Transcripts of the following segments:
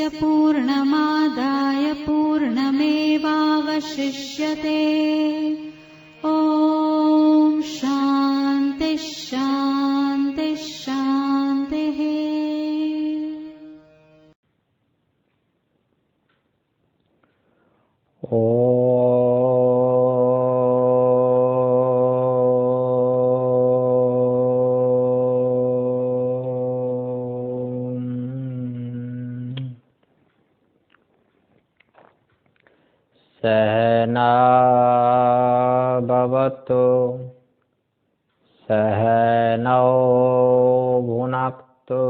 पूर्णस्य पूर्णमादाय पूर्णमेवावशिष्यते। ॐ शान्ति शान्ति शान्तिः। सहना भवतु सहनौ भुनक्तु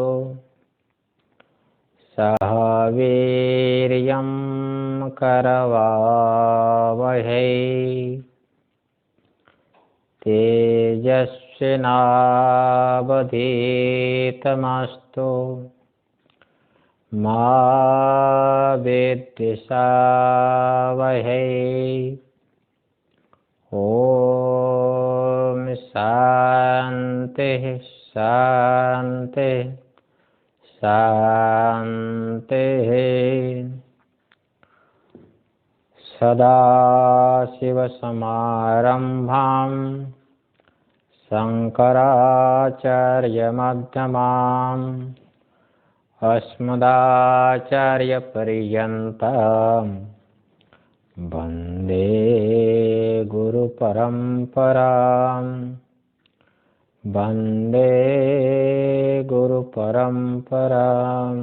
सह वीर्यं करवावहै तेजस्विनावधीतमस्तु मा विद्विषावहै। ॐ शान्तिः शान्तिः शान्तिः। सदाशिवसमारम्भां शङ्कराचार्यमध्यमाम् अस्मदाचार्यपर्यन्तां वन्दे गुरुपरम्परां वन्दे गुरुपरम्परां।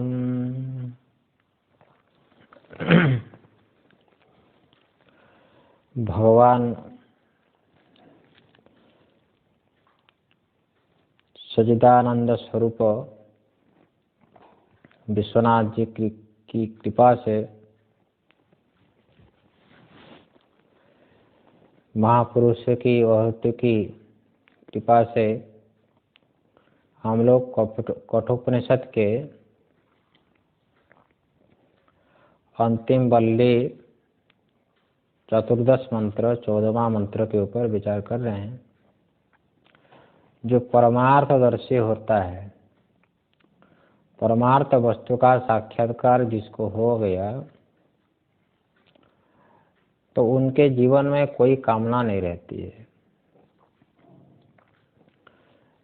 भगवान सच्चिदानंद स्वरूप विश्वनाथ जी की कृपा से महापुरुष की वहत की कृपा से हम लोग कठोपनिषद के अंतिम वल्ली चतुर्दश मंत्र 14वां मंत्र के ऊपर विचार कर रहे हैं। जो परमार्थदर्शी होता है, परमार्थ वस्तु का साक्षात्कार जिसको हो गया, तो उनके जीवन में कोई कामना नहीं रहती है।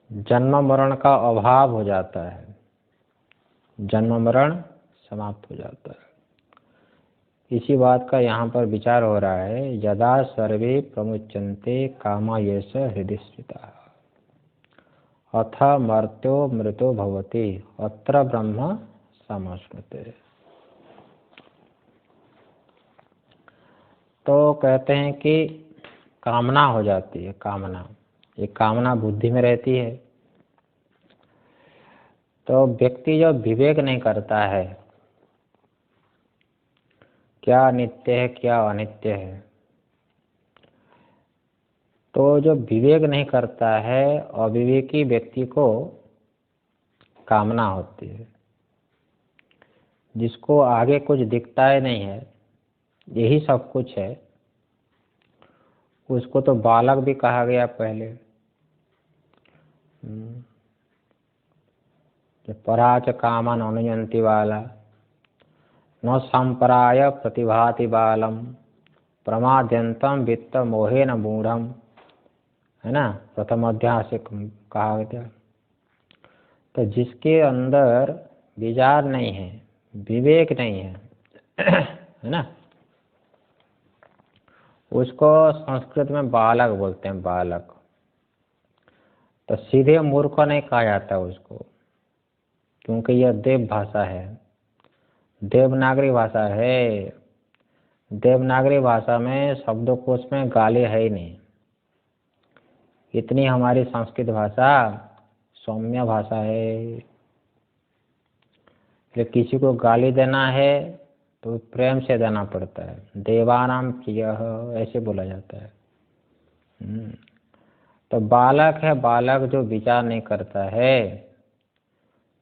जन्म मरण का अभाव हो जाता है, जन्म मरण समाप्त हो जाता है। इसी बात का यहाँ पर विचार हो रहा है। यदा सर्वे प्रमुच्यन्ते कामा येष हृदि स्थिताः अथ मर्त्यो मृतो भवति अत्र ब्रह्म समश्नुते। तो कहते हैं कि कामना हो जाती है। कामना, ये कामना बुद्धि में रहती है। तो व्यक्ति जो विवेक नहीं करता है, क्या नित्य है क्या अनित्य है, तो जो विवेक नहीं करता है, अविवेकी व्यक्ति को कामना होती है। जिसको आगे कुछ दिखता ही नहीं है, यही सब कुछ है, उसको तो बालक भी कहा गया पहले। पराच कामन अनुयंति वाला न संपराय प्रतिभाति बालम प्रमाद्यंतम वित्त मोहेन मूढ़म, है ना, प्रथम अध्याय से कहा गया। तो जिसके अंदर विचार नहीं है, विवेक नहीं है, है ना, उसको संस्कृत में बालक बोलते हैं, बालक। तो सीधे मूर्ख नहीं कहा जाता उसको, क्योंकि यह देव भाषा है, देवनागरी भाषा है। देवनागरी भाषा में शब्दकोश में गाली है ही नहीं। इतनी हमारी संस्कृत भाषा सौम्य भाषा है। किसी को गाली देना है तो प्रेम से देना पड़ता है। देवानाम प्रियः ऐसे बोला जाता है। तो बालक है, बालक जो विचार नहीं करता है,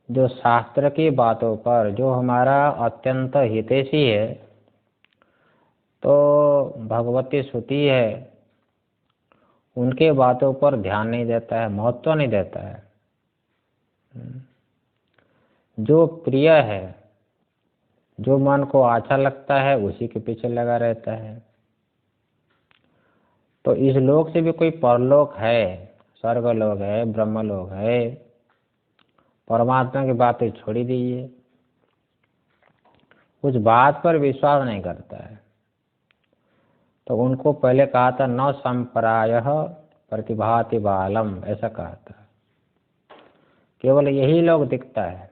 जो शास्त्र की बातों पर, जो हमारा अत्यंत हितैषी है, तो भगवती श्रुति है, उनके बातों पर ध्यान नहीं देता है, महत्व नहीं देता है। जो प्रिय है, जो मन को अच्छा लगता है उसी के पीछे लगा रहता है। तो इस लोक से भी कोई परलोक है, स्वर्गलोक है, ब्रह्मलोक है, परमात्मा की बातें छोड़ ही दीजिए, उस बात पर विश्वास नहीं करता है। तो उनको पहले कहा था न संप्रायः प्रतिभाति बालम, ऐसा कहा था। केवल यही लोग दिखता है।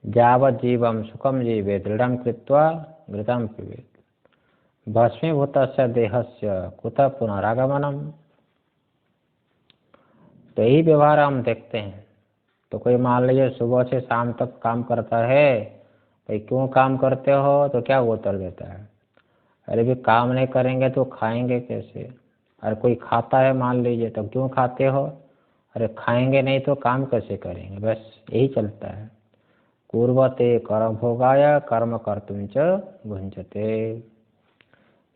यावत् जीवम सुखम जीवे दृढ़ं कृत्वा घृतं पिबेत् भस्मीभूतस्य देहस्य कुतः पुनरागमनम। तो यही व्यवहार हम देखते हैं। तो कोई मान लीजिए सुबह से शाम तक काम करता है, भाई क्यों काम करते हो, तो क्या वो उत्तर देता है, अरे भी काम नहीं करेंगे तो खाएंगे कैसे। अरे कोई खाता है मान लीजिए, तो क्यों खाते हो, अरे खाएंगे नहीं तो काम कैसे करेंगे। बस यही चलता है। कुर्वते कर्म भोगाय कर्म कर्तुं च भुंजते।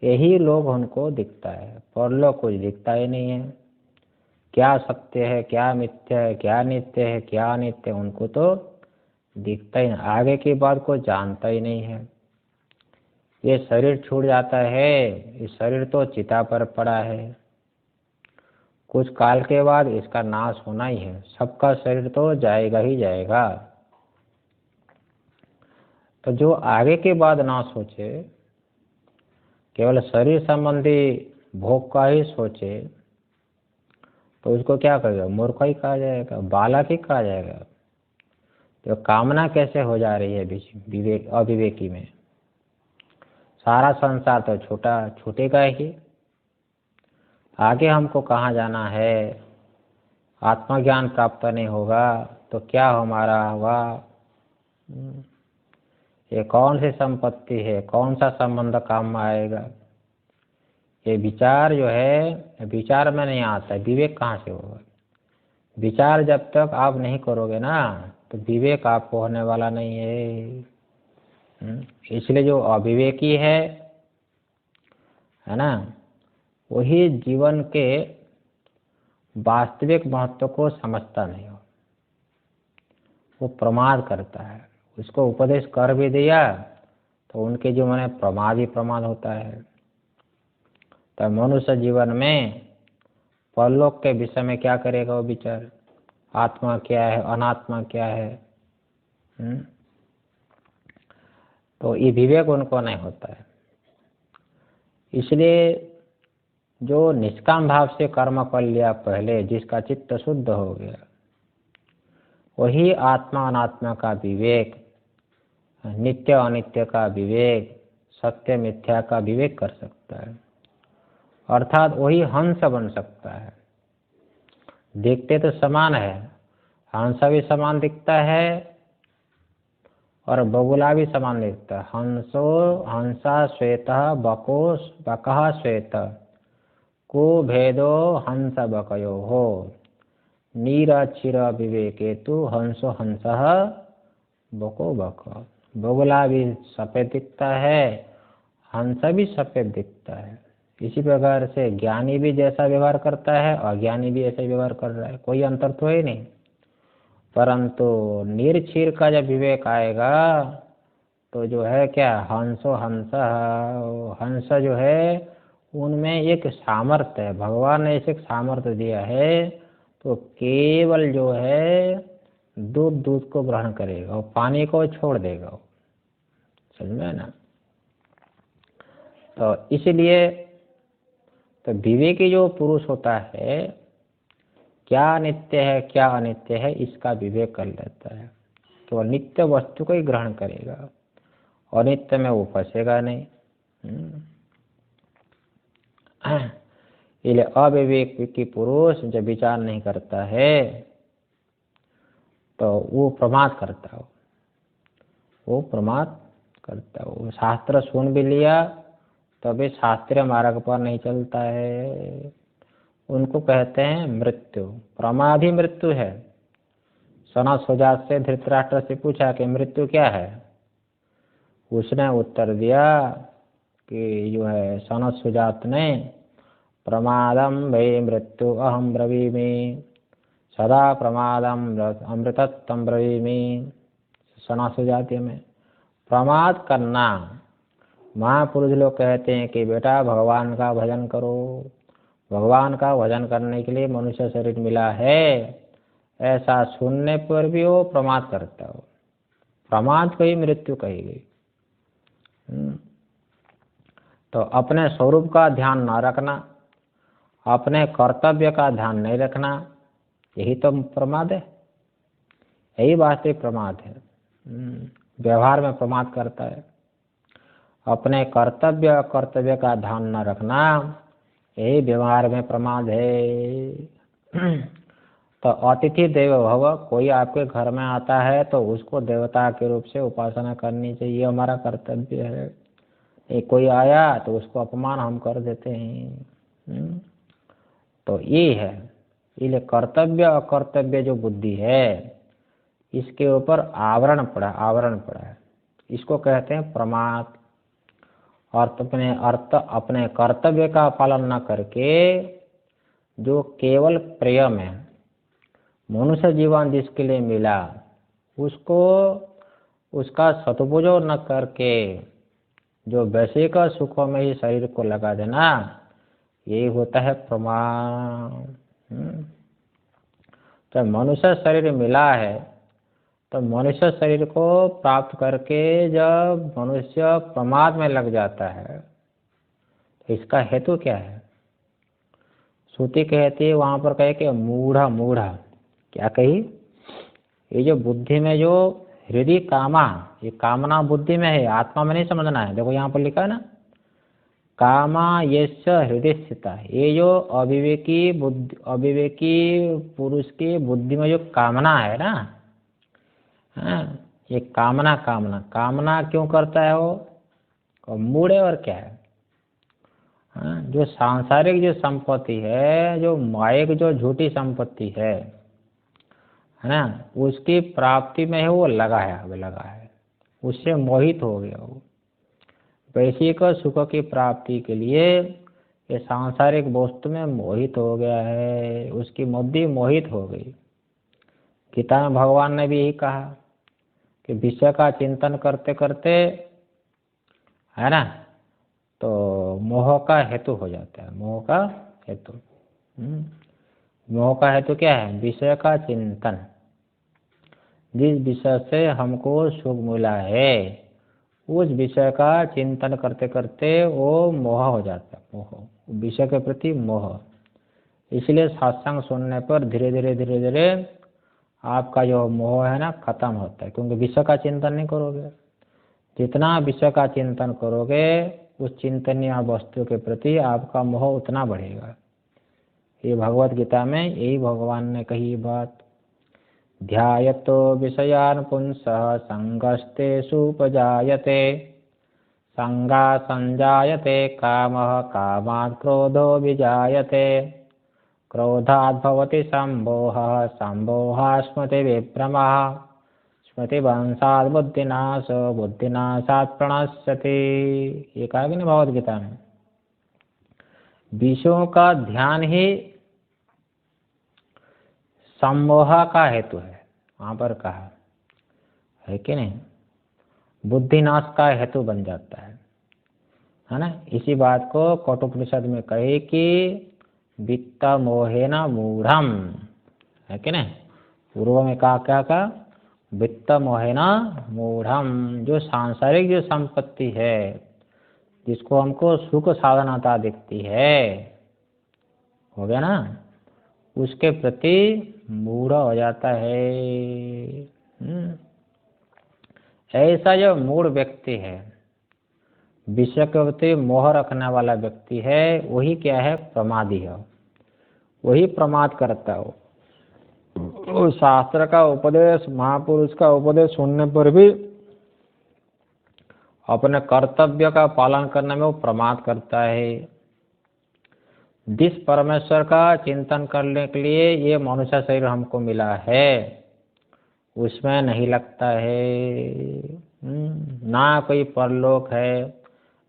यही लोग उनको दिखता है, परलोक कुछ दिखता ही नहीं है। क्या सत्य है, क्या मिथ्या है, क्या नित्य है, क्या अनित्य, उनको तो दिखता ही नहीं। आगे की बात को जानता ही नहीं है। ये शरीर छूट जाता है, ये शरीर तो चिता पर पड़ा है, कुछ काल के बाद इसका नाश होना ही है। सबका शरीर तो जाएगा ही जाएगा। तो जो आगे की बात ना सोचे, केवल शरीर संबंधी भोग का ही सोचे, तो उसको क्या कहेगा, मूर्ख ही कहा जाएगा, बालक ही कहा जाएगा। तो कामना कैसे हो जा रही है विवेक अविवेकी में। सारा संसार तो छोटा छूटेगा ही। आगे हमको कहाँ जाना है, आत्मज्ञान प्राप्त नहीं होगा तो क्या हमारा होगा। ये कौन सी संपत्ति है, कौन सा संबंध काम में आएगा। ये विचार जो है, विचार में नहीं आता, विवेक कहाँ से होगा। विचार जब तक आप नहीं करोगे ना, तो विवेक आपको होने वाला नहीं है। इसलिए जो अविवेकी है ना, वही जीवन के वास्तविक महत्व को समझता नहीं हो, वो प्रमाद करता है। उसको उपदेश कर भी दिया तो उनके जीवन में प्रमाद ही प्रमाद होता है। तो मनुष्य जीवन में परलोक के विषय में क्या करेगा वो विचार, आत्मा क्या है, अनात्मा क्या है। तो ये विवेक उनको नहीं होता है। इसलिए जो निष्काम भाव से कर्म कर लिया पहले, जिसका चित्त शुद्ध हो गया, वही आत्मा अनात्मा का विवेक, नित्य अनित्य का विवेक, सत्य मिथ्या का विवेक कर सकता है। अर्थात वही हंस बन सकता है। देखते तो समान है, हंस भी समान दिखता है और बगुला भी समान दिखता है। हंसो हंसा श्वेत बको बकः श्वेत को भेदो हंस बकयो हो नीरक्षीर विवेके तु हंसो हंसः बको बक। बगुला भी सफेद दिखता है, हंस भी सफेद दिखता है। इसी प्रकार से ज्ञानी भी जैसा व्यवहार करता है, अज्ञानी भी ऐसा व्यवहार कर रहा है, कोई अंतर तो है नहीं। परंतु निरक्षीर का जब विवेक आएगा तो जो है क्या, हंसो हंस, हंस जो है उनमें एक सामर्थ्य है, भगवान ने ऐसे सामर्थ्य दिया है। तो केवल जो है दूध को ग्रहण करेगा और पानी को छोड़ देगा, समझ में ना। तो इसलिए तो विवेकी जो पुरुष होता है, क्या नित्य है क्या अनित्य है इसका विवेक कर लेता है। तो नित्य वस्तु को ही ग्रहण करेगा, अनित्य में वो फंसेगा नहीं। इसलिए अविवेकी पुरुष जब विचार नहीं करता है तो वो प्रमाद करता हो, वो प्रमाद करता हो। शास्त्र सुन भी लिया तभी शास्त्रीय मार्ग पर नहीं चलता है। उनको कहते हैं मृत्यु, प्रमाद ही मृत्यु है। सनत सुजात से धृतराष्ट्र से पूछा कि मृत्यु क्या है, उसने उत्तर दिया कि जो है सनत सुजात ने, प्रमादम भई मृत्यु अहम ब्रवीमि। सदा प्रमादम अमृतत्वं ब्रवीमि। सनासु जाति में प्रमाद करना, महापुरुष लोग कहते हैं कि बेटा भगवान का भजन करो, भगवान का भजन करने के लिए मनुष्य शरीर मिला है, ऐसा सुनने पर भी वो प्रमाद करता हो। प्रमाद को ही मृत्यु कही गई। तो अपने स्वरूप का ध्यान न रखना, अपने कर्तव्य का ध्यान नहीं रखना, यही तो प्रमाद है, यही वास्तविक प्रमाद है। व्यवहार में प्रमाद करता है, अपने कर्तव्य का ध्यान न रखना, यही व्यवहार में प्रमाद है। तो अतिथि देवो भव, कोई आपके घर में आता है तो उसको देवता के रूप से उपासना करनी चाहिए, हमारा कर्तव्य है। एक कोई आया तो उसको अपमान हम कर देते हैं। तो ये है, इसलिए कर्तव्य अकर्तव्य जो बुद्धि है इसके ऊपर आवरण पड़ा है, इसको कहते हैं प्रमाद। और अपने कर्तव्य का पालन न करके जो केवल प्रेम है, मनुष्य जीवन जिसके लिए मिला उसको उसका सदुपयोग न करके जो वैश्विक सुखों में ही शरीर को लगा देना, यही होता है प्रमाद। तो मनुष्य शरीर मिला है, तो मनुष्य शरीर को प्राप्त करके जब मनुष्य प्रमाद में लग जाता है तो इसका हेतु क्या है? श्रुति कहती है वहां पर कहे कि मूढ़ा क्या कही? ये जो बुद्धि में जो हृदय कामा, ये कामना बुद्धि में है, आत्मा में नहीं समझना है। देखो यहाँ पर लिखा है ना, कामा यस्य हृदय स्थिता। ये जो अविवेकी पुरुष की बुद्धि में जो कामना है ना, ये कामना क्यों करता है वो? मूढ़ है और क्या है? जो सांसारिक जो संपत्ति है, जो मायिक जो झूठी संपत्ति है ना, उसकी प्राप्ति में है वो लगा है, उससे मोहित हो गया वो। वैश्विक सुख की प्राप्ति के लिए ये सांसारिक वस्तु में मोहित हो गया है, उसकी बुद्धि मोहित हो गई। गीता में भगवान ने भी यही कहा कि विषय का चिंतन करते करते है ना, तो मोह का हेतु हो जाता है। मोह का हेतु क्या है? विषय का चिंतन। जिस विषय से हमको सुख मिला है उस विषय का चिंतन करते करते वो मोह हो जाता है, मोह, विषय के प्रति मोह। इसलिए सत्संग सुनने पर धीरे धीरे आपका जो मोह है ना खत्म होता है, क्योंकि विषय का चिंतन नहीं करोगे। जितना विषय का चिंतन करोगे उस चिंतनीय वस्तु के प्रति आपका मोह उतना बढ़ेगा। ये भगवत गीता में यही भगवान ने कही बात। ध्यायतो विषयान् पुंसः संगस्तेषुपजायते, संगा संजायते कामः, कामात् क्रोधो विजायते, क्रोधात् भवति सम्मोहः, सम्मोहात् स्मृतिविभ्रमः, स्मृतिभ्रंशात् बुद्धिनाशो, बुद्धिनाशात् प्रणश्यति। ये कहा कि नहीं भगवत गीता में? विषयों का ध्यान ही सम्मोह का हेतु है, वहां पर कहा है कि नहीं? बुद्धिनाश का हेतु बन जाता है ना। इसी बात को कठोपनिषद में कहे कि वित्त मोहेन मूढ़म, है कि नहीं? पूर्व में क्या वित्त मोहेन मूढ़म। जो सांसारिक जो संपत्ति है, जिसको हमको सुख साधनता दिखती है, हो गया ना, उसके प्रति मूढ़ हो जाता है। ऐसा जो मूढ़ व्यक्ति है, विषय के प्रति मोह रखने वाला व्यक्ति है, वही क्या है? प्रमादी है, वही प्रमाद करता हो। शास्त्र का उपदेश, महापुरुष का उपदेश सुनने पर भी अपने कर्तव्य का पालन करने में वो प्रमाद करता है। जिस परमेश्वर का चिंतन करने के लिए ये मनुष्य शरीर हमको मिला है उसमें नहीं लगता है। ना कोई परलोक है,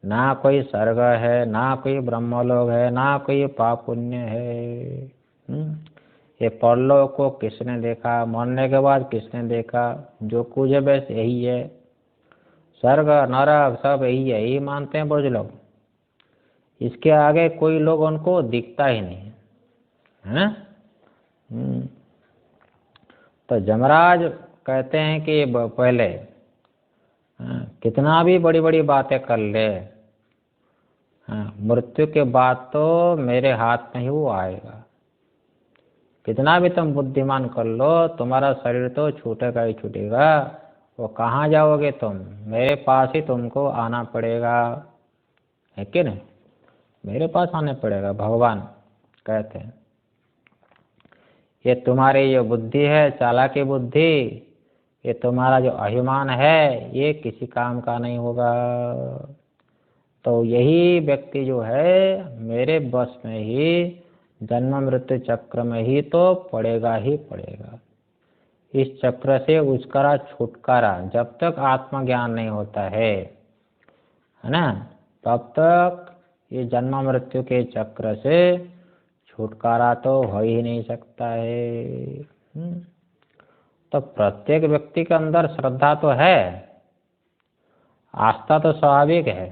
ना कोई स्वर्ग है, ना कोई ब्रह्मलोक है, ना कोई पाप पुण्य है। ये परलोक को किसने देखा, मरने के बाद किसने देखा, जो कुछ है बस यही है, स्वर्ग नरक सब यही है, यही मानते हैं बुर्ज लोग। इसके आगे कोई लोग उनको दिखता ही नहीं है ना। तो जमराज कहते हैं कि पहले कितना भी बड़ी बड़ी बातें कर ले, मृत्यु के बाद तो मेरे हाथ में ही वो आएगा। कितना भी तुम बुद्धिमान कर लो, तुम्हारा शरीर तो छूटेगा ही छूटेगा, वो कहाँ जाओगे तुम, मेरे पास ही तुमको आना पड़ेगा, है कि नहीं, मेरे पास आने पड़ेगा। भगवान कहते हैं ये तुम्हारी जो बुद्धि है, चालाकी बुद्धि, ये तुम्हारा जो अभिमान है, ये किसी काम का नहीं होगा। तो यही व्यक्ति जो है मेरे बस में ही, जन्म मृत्यु चक्र में ही तो पड़ेगा ही पड़ेगा। इस चक्र से उसका छुटकारा जब तक आत्मज्ञान नहीं होता है ना, तब तक ये जन्म मृत्यु के चक्र से छुटकारा तो हो ही नहीं सकता है। तो प्रत्येक व्यक्ति के अंदर श्रद्धा तो है, आस्था तो स्वाभाविक है,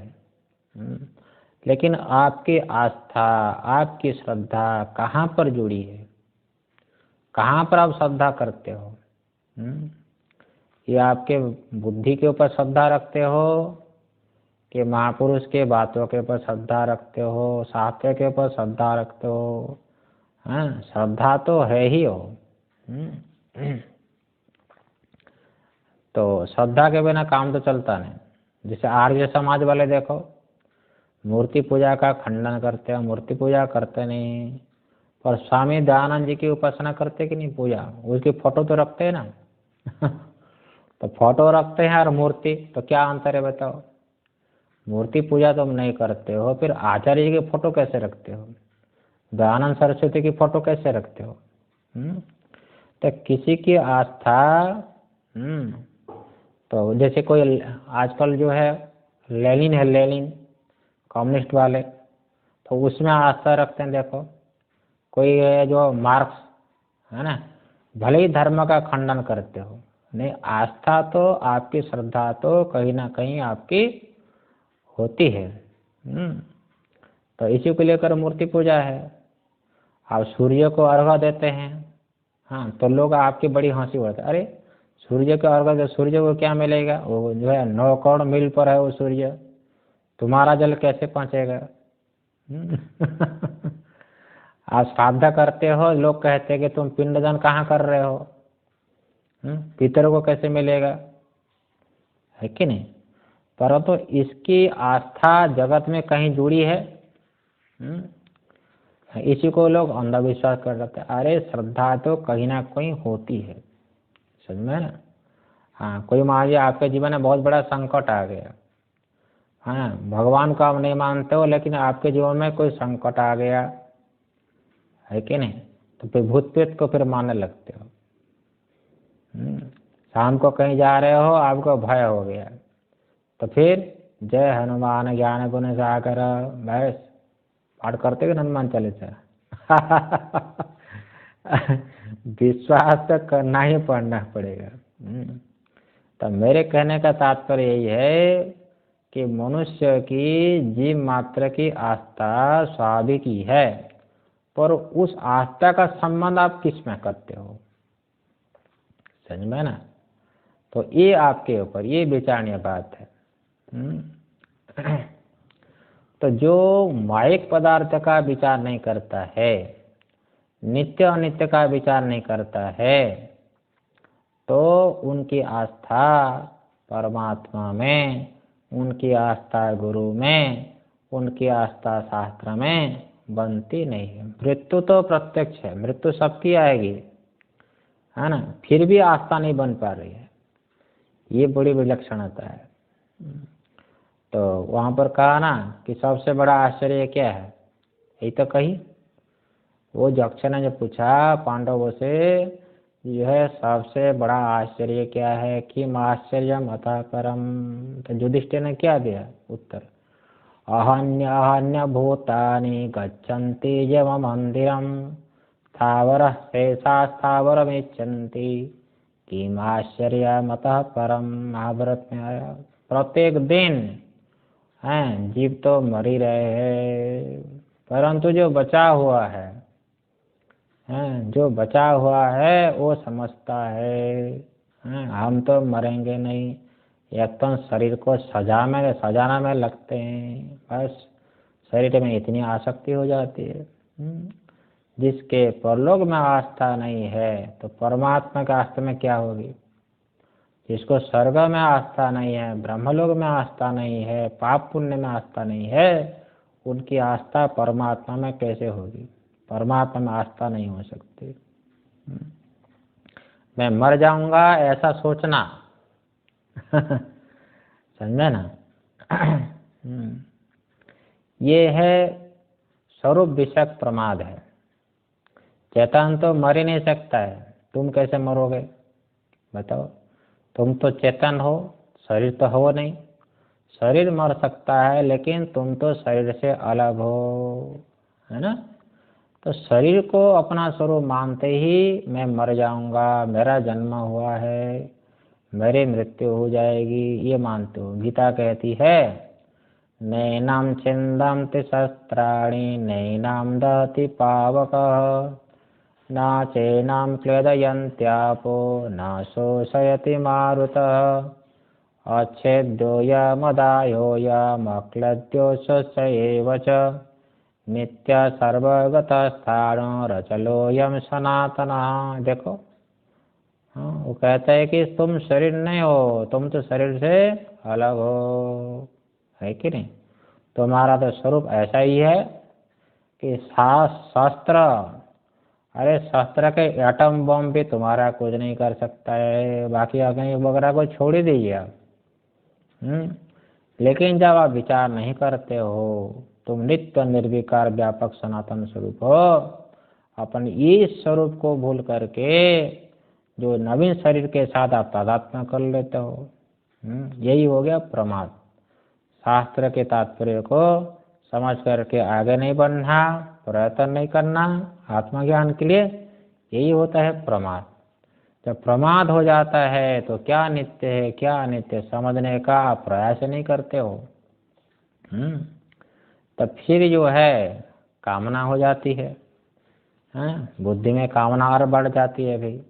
लेकिन आपकी आस्था, आपकी श्रद्धा कहाँ पर जुड़ी है, कहाँ पर आप श्रद्धा करते हो? ये आपके बुद्धि के ऊपर श्रद्धा रखते हो कि महापुरुष के बातों के ऊपर श्रद्धा रखते हो, शास्त्र के ऊपर श्रद्धा रखते हो? श्रद्धा तो है ही हो। तो श्रद्धा के बिना काम तो चलता नहीं। जैसे आर्य समाज वाले देखो, मूर्ति पूजा का खंडन करते हैं, मूर्ति पूजा करते नहीं, पर स्वामी दयानंद जी की उपासना करते कि नहीं, पूजा, उसकी फोटो तो रखते हैं ना। तो फोटो रखते हैं और मूर्ति, तो क्या अंतर है बताओ? मूर्ति पूजा तुम नहीं करते हो, फिर आचार्य जी की फोटो कैसे रखते हो, दयानंद सरस्वती की फोटो कैसे रखते हो? तो किसी की आस्था, तो जैसे कोई आजकल जो है लेनिन है, लेनिन कम्युनिस्ट वाले, तो उसमें आस्था रखते हैं। देखो कोई है जो मार्क्स है ना, भले ही धर्म का खंडन करते हो, नहीं, आस्था तो आपकी, श्रद्धा तो कहीं ना कहीं आपकी होती है। तो इसी को लेकर मूर्ति पूजा है। आप सूर्य को अर्घ्य देते हैं, हाँ, तो लोग आपकी बड़ी हंसी उड़ाते, अरे सूर्य को अर्घ्य दे, सूर्य को क्या मिलेगा, वो जो है 9 करोड़ मील पर है वो सूर्य, तुम्हारा जल कैसे पहुंचेगा? आप श्राद्ध करते हो, लोग कहते हैं कि तुम पिंडदान कहाँ कर रहे हो, पितरों को कैसे मिलेगा, है कि नहीं? परंतु इसकी आस्था जगत में कहीं जुड़ी है, इसी को लोग अंधविश्वास कर रहे थे। अरे श्रद्धा तो कहीं ना कहीं होती है, समझ में ना। हाँ, कोई मान लीजिए आपके जीवन में बहुत बड़ा संकट आ गया, हाँ, भगवान को आप नहीं मानते हो, लेकिन आपके जीवन में कोई संकट आ गया, है कि नहीं, तो फिर भूत प्रेत को फिर मानने लगते हो। शाम को कहीं जा रहे हो, आपको भय हो गया, तो फिर जय हनुमान ज्ञान गुण सागर, बस पाठ करते हुए हनुमान चालीसा। विश्वास तो करना ही पड़ना पड़ेगा। तो मेरे कहने का तात्पर्य यही है कि मनुष्य की जीव मात्र की आस्था स्वाभाविक ही है, पर उस आस्था का संबंध आप किस में करते हो, समझ में ना। तो ये आपके ऊपर, ये विचारणीय बात है। तो जो मायिक पदार्थ का विचार नहीं करता है, नित्य अनित्य का विचार नहीं करता है, तो उनकी आस्था परमात्मा में, उनकी आस्था गुरु में, उनकी आस्था शास्त्र में बनती नहीं है। मृत्यु तो प्रत्यक्ष है, मृत्यु सबकी आएगी, है ना, फिर भी आस्था नहीं बन पा रही है, ये बड़ी विलक्षणता है। तो वहाँ पर कहा ना कि सबसे बड़ा आश्चर्य क्या है, यही तो कही। वो यक्ष ने जो पूछा पांडवों से, यह सबसे बड़ा आश्चर्य क्या है, किम आश्चर्यम अतः परम, तो युधिष्ठिर ने क्या दिया उत्तर, अहन्य भूतानि गच्छन्ति यम मंदिरम स्थावरः शेषा स्थावरमिच्छन्ति किमाश्चर्यमतः परम। महाभारत में आया। प्रत्येक दिन हैं जीव तो मर ही रहे हैं, परंतु जो बचा हुआ है जो बचा हुआ है वो समझता है हम तो मरेंगे नहीं। एक तो शरीर को सजाना में लगते हैं, बस शरीर में इतनी आसक्ति हो जाती है। जिसके परलोक में आस्था नहीं है तो परमात्मा की आस्था में क्या होगी। जिसको स्वर्ग में आस्था नहीं है, ब्रह्मलोक में आस्था नहीं है, पाप पुण्य में आस्था नहीं है, उनकी आस्था परमात्मा में कैसे होगी। परमात्मा में आस्था नहीं हो सकती। मैं मर जाऊंगा ऐसा सोचना समझे ना। ये है स्वरूप विषयक प्रमाद है। चेतन तो मर ही नहीं सकता है, तुम कैसे मरोगे बताओ। तुम तो चेतन हो, शरीर तो हो नहीं। शरीर मर सकता है लेकिन तुम तो शरीर से अलग हो, है ना। तो शरीर को अपना स्वरूप मानते ही मैं मर जाऊंगा, मेरा जन्म हुआ है, मेरी मृत्यु हो जाएगी, ये मानते हो। गीता कहती है नैनाम छिन्दन्ति शस्त्राणि नैनाम दहति पावकः न चैनाम क्लेदयन्त्यापो न शोषयति मारुतः अच्छेद्योऽयमदाह्योऽयमक्लद्यो स्वस्य एव च नित्य सर्वगतस्थाणो रचलोऽयं सनातनः। देखो वो कहता है कि तुम शरीर नहीं हो, तुम तो शरीर से अलग हो, है कि नहीं। तुम्हारा तो स्वरूप ऐसा ही है कि शास्त्र, अरे शस्त्र के एटम बम भी तुम्हारा कुछ नहीं कर सकता है, बाकी अग्नि वगैरह को छोड़ ही दीजिए आप। लेकिन जब आप विचार नहीं करते हो, तुम नित्य निर्विकार व्यापक सनातन स्वरूप हो, अपन इस स्वरूप को भूल करके जो नवीन शरीर के साथ आप तादात्म्य कर लेते हो, यही हो गया प्रमाद। शास्त्र के तात्पर्य को समझ करके आगे नहीं बढ़ना, प्रयत्न नहीं करना आत्मज्ञान के लिए, यही होता है प्रमाद। जब प्रमाद हो जाता है तो क्या नित्य है क्या अनित्य समझने का आप प्रयास नहीं करते हो, तब फिर जो है कामना हो जाती है, बुद्धि में कामना और बढ़ जाती है भाई।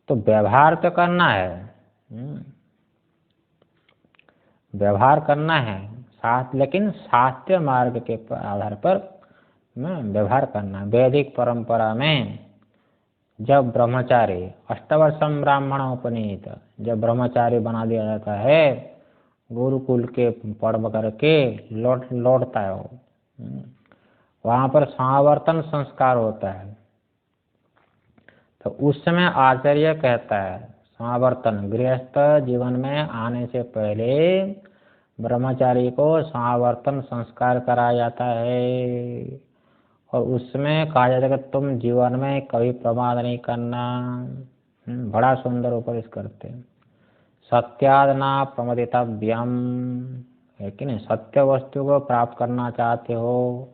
तो व्यवहार तो करना है, व्यवहार करना है साथ, लेकिन शास्त्रीय मार्ग के आधार पर व्यवहार करना। वैदिक परंपरा में जब ब्रह्मचारी अष्टवर्षम ब्राह्मण उपनीत, जब ब्रह्मचारी बना दिया जाता है, गुरुकुल के पढ़ करके लौटता है वो, वहाँ पर समावर्तन संस्कार होता है। तो उस समय आचार्य कहता है समावर्तन, गृहस्थ जीवन में आने से पहले ब्रह्मचारी को समावर्तन संस्कार कराया जाता है, और उसमें कहा जाता है कि तुम जीवन में कभी प्रमाद नहीं करना। बड़ा सुंदर उपदेश करते हैं। सत्यादना प्रमदितव्यम, है कि नहीं। सत्य वस्तु को प्राप्त करना चाहते हो,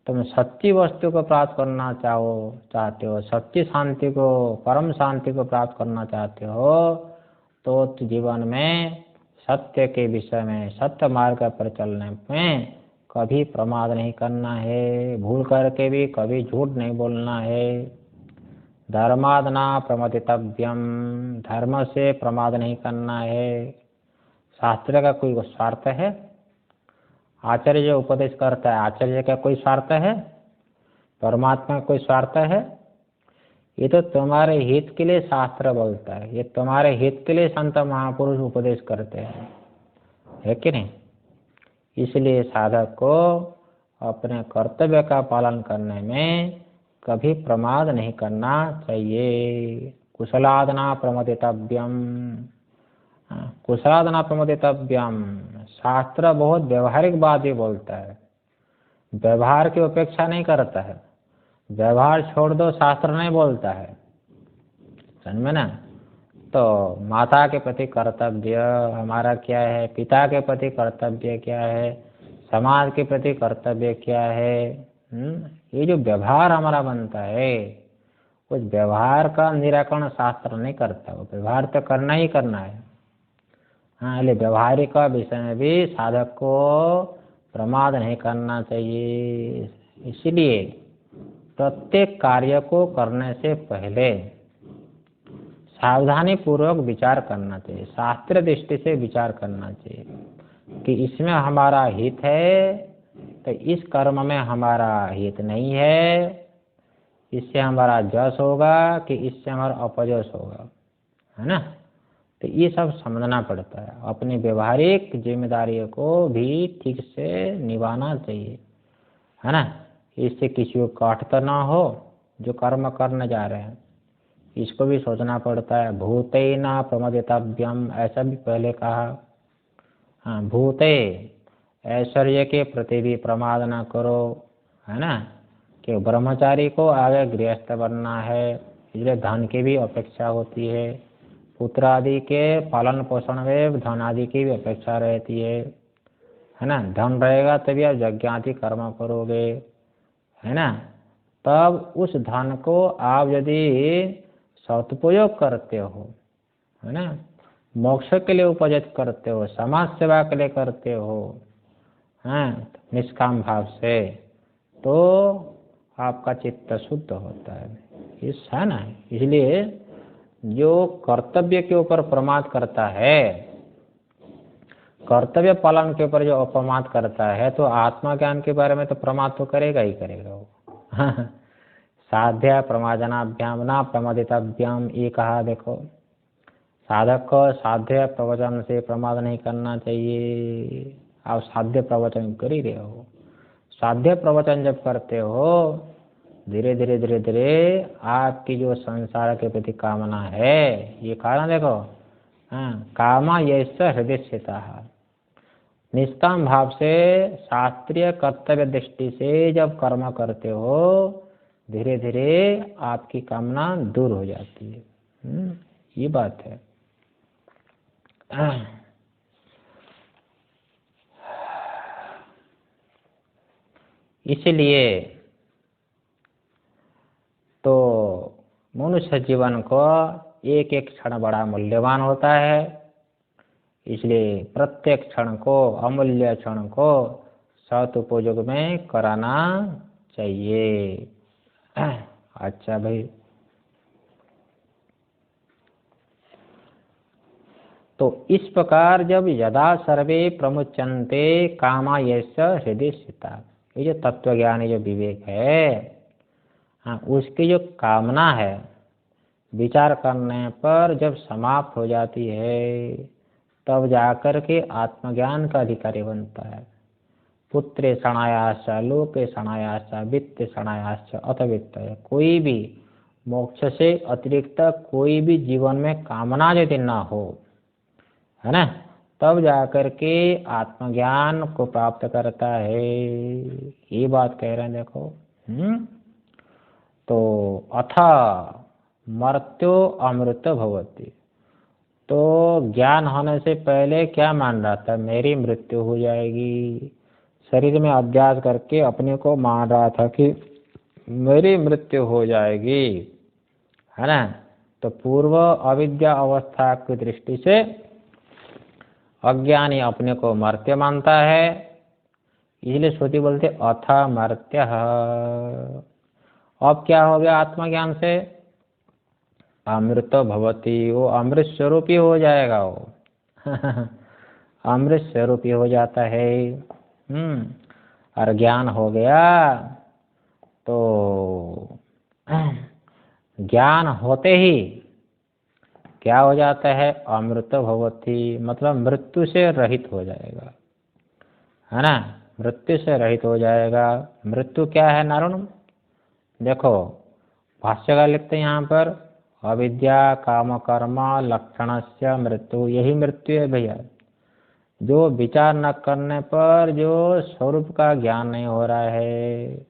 तुम सच्ची वस्तु को प्राप्त करना चाहते हो, सच्ची शांति को, परम शांति को प्राप्त करना चाहते हो, तो जीवन में सत्य के विषय में, सत्य मार्ग पर चलने में कभी प्रमाद नहीं करना है। भूल करके भी कभी झूठ नहीं बोलना है। धर्मादना प्रमदितव्यम, धर्म से प्रमाद नहीं करना है। शास्त्र का कोई स्वार्थ है? आचार्य जो उपदेश करता है, आचार्य का कोई स्वार्थ है? परमात्मा का कोई स्वार्थ है? ये तो तुम्हारे हित के लिए शास्त्र बोलता है, ये तुम्हारे हित के लिए संत महापुरुष उपदेश करते हैं, है कि नहीं। इसलिए साधक को अपने कर्तव्य का पालन करने में कभी प्रमाद नहीं करना चाहिए। कुशलादना प्रमदितव्यम, कुशलादना प्रमदितव्यम, शास्त्र बहुत व्यवहारिक बात ही बोलता है, व्यवहार की अपेक्षा नहीं करता है। व्यवहार छोड़ दो, शास्त्र नहीं बोलता है, समझ में ना। तो माता के प्रति कर्तव्य हमारा क्या है, पिता के प्रति कर्तव्य क्या है, समाज के प्रति कर्तव्य क्या है, ये जो व्यवहार हमारा बनता है उस व्यवहार का निराकरण शास्त्र नहीं करता, वो व्यवहार तो करना ही करना है। हाँ, इसलिए व्यवहारिक विषय में भी साधक को प्रमाद नहीं करना चाहिए। इसलिए प्रत्येक कार्य को करने से पहले सावधानी पूर्वक विचार करना चाहिए, शास्त्र दृष्टि से विचार करना चाहिए कि इसमें हमारा हित है तो इस कर्म में हमारा हित नहीं है, इससे हमारा जस होगा कि इससे हमारा अपजस होगा, है ना। तो ये सब समझना पड़ता है, अपनी व्यवहारिक जिम्मेदारियों को भी ठीक से निभाना चाहिए, है ना। इससे किसी को काट तो ना हो जो कर्म करने जा रहे हैं, इसको भी सोचना पड़ता है। भूते ना प्रमदितव्यम, ऐसा भी पहले कहा। हाँ, भूते ऐश्वर्य के प्रति भी प्रमाद ना करो, है ना, कि ब्रह्मचारी को आगे गृहस्थ बनना है, इसलिए धन की भी अपेक्षा होती है, पुत्र आदि के पालन पोषण में धन आदि की भी अपेक्षा रहती है ना। धन रहेगा तभी आप यज्ञ आदि कर्म करोगे, है ना। तब उस धन को आप यदि सदुपयोग करते हो, है ना, मोक्ष के लिए उपजित करते हो, समाज सेवा के लिए करते हो, हैं, निष्काम भाव से, तो आपका चित्त शुद्ध होता है, इस है ना। इसलिए जो कर्तव्य के ऊपर प्रमाद करता है, कर्तव्य पालन के ऊपर जो अप्रमाद करता है, तो आत्मा ज्ञान के बारे में तो प्रमाद तो करेगा ही करेगा वो। साध्य प्रमादनाभ्याम ना प्रमादितव्यम, ये कहा। देखो, साधक को साध्य प्रवचन से प्रमाद नहीं करना चाहिए। आप साध्य प्रवचन कर ही रहे हो, साध्य प्रवचन जब करते हो धीरे धीरे धीरे धीरे आपकी जो संसार के प्रति कामना है, ये कारण देखो, हाँ, कामा यश हृदय स्थिता, निष्काम भाव से शास्त्रीय कर्तव्य दृष्टि से जब कर्म करते हो धीरे धीरे आपकी कामना दूर हो जाती है। ये बात है। इसलिए तो मनुष्य जीवन को एक एक क्षण बड़ा मूल्यवान होता है, इसलिए प्रत्येक क्षण को, अमूल्य क्षण को सदुपयोग में कराना चाहिए। अच्छा भाई, तो इस प्रकार जब यदा सर्वे प्रमुच्यन्ते कामा यस्य हृदय स्थिता, ये जो तत्व ज्ञानी जो विवेक है, हाँ, उसकी जो कामना है विचार करने पर जब समाप्त हो जाती है, तब जाकर के आत्मज्ञान का अधिकारी बनता है। पुत्रे शणायाश्च, लोके शणायाश्च, वित्त शणायाश्च अतवित्त, कोई भी मोक्ष से अतिरिक्त कोई भी जीवन में कामना यदि ना हो, है ना, तब जाकर के आत्मज्ञान को प्राप्त करता है। ये बात कह रहे हैं, देखो। तो अथा मर्त्यो अमृत भवति, तो ज्ञान होने से पहले क्या मान रहा था, मेरी मृत्यु हो जाएगी। शरीर में अभ्यास करके अपने को मान रहा था कि मेरी मृत्यु हो जाएगी, है ना। तो पूर्व अविद्या अवस्था की दृष्टि से अज्ञानी अपने को मर्त्य मानता है, इसलिए श्रुति बोलते अथा मर्त्य। अब क्या हो गया आत्मज्ञान से, अमृत भवति, वो अमृत स्वरूप ही हो जाएगा, वो अमृत स्वरूप ही हो जाता है। और ज्ञान हो गया तो ज्ञान होते ही क्या हो जाता है, अमृत भवति, मतलब मृत्यु से रहित हो जाएगा, है ना, मृत्यु से रहित हो जाएगा। मृत्यु क्या है नारुण, देखो भाष्यकार लिखते हैं यहाँ पर, अविद्या काम कर्म लक्षणस्य मृत्यु, यही मृत्यु है भैया। जो विचार न करने पर जो स्वरूप का ज्ञान नहीं हो रहा है,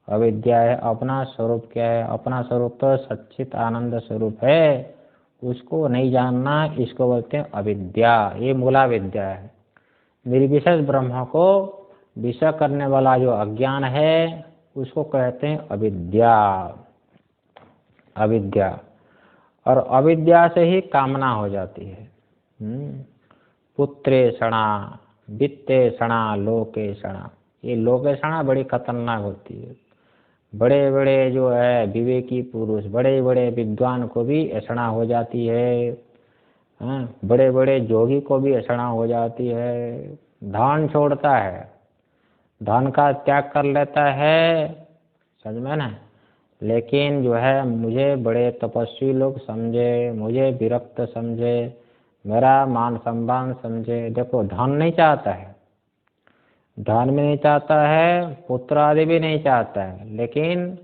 अविद्या है। अपना स्वरूप क्या है, अपना स्वरूप तो सच्चित आनंद स्वरूप है, उसको नहीं जानना, इसको बोलते हैं अविद्या। ये मूला विद्या है। निर्विशेष ब्रह्म को विषय करने वाला जो अज्ञान है, उसको कहते हैं अविद्या। अविद्या, और अविद्या से ही कामना हो जाती है। पुत्रेषणा, वित्तेषणा, लोकेषणा। ये लोकेषणा बड़ी खतरनाक होती है। बड़े बड़े जो है विवेकी पुरुष, बड़े बड़े विद्वान को भी ऐसा हो जाती है। बड़े बड़े जोगी को भी ऐसा हो जाती है। धन छोड़ता है, धन का त्याग कर लेता है, समझ में ना। लेकिन जो है मुझे बड़े तपस्वी लोग समझे, मुझे विरक्त समझे, मेरा मान सम्मान समझे। देखो धन नहीं चाहता है, धन भी नहीं चाहता है, पुत्र आदि भी नहीं चाहता है, लेकिन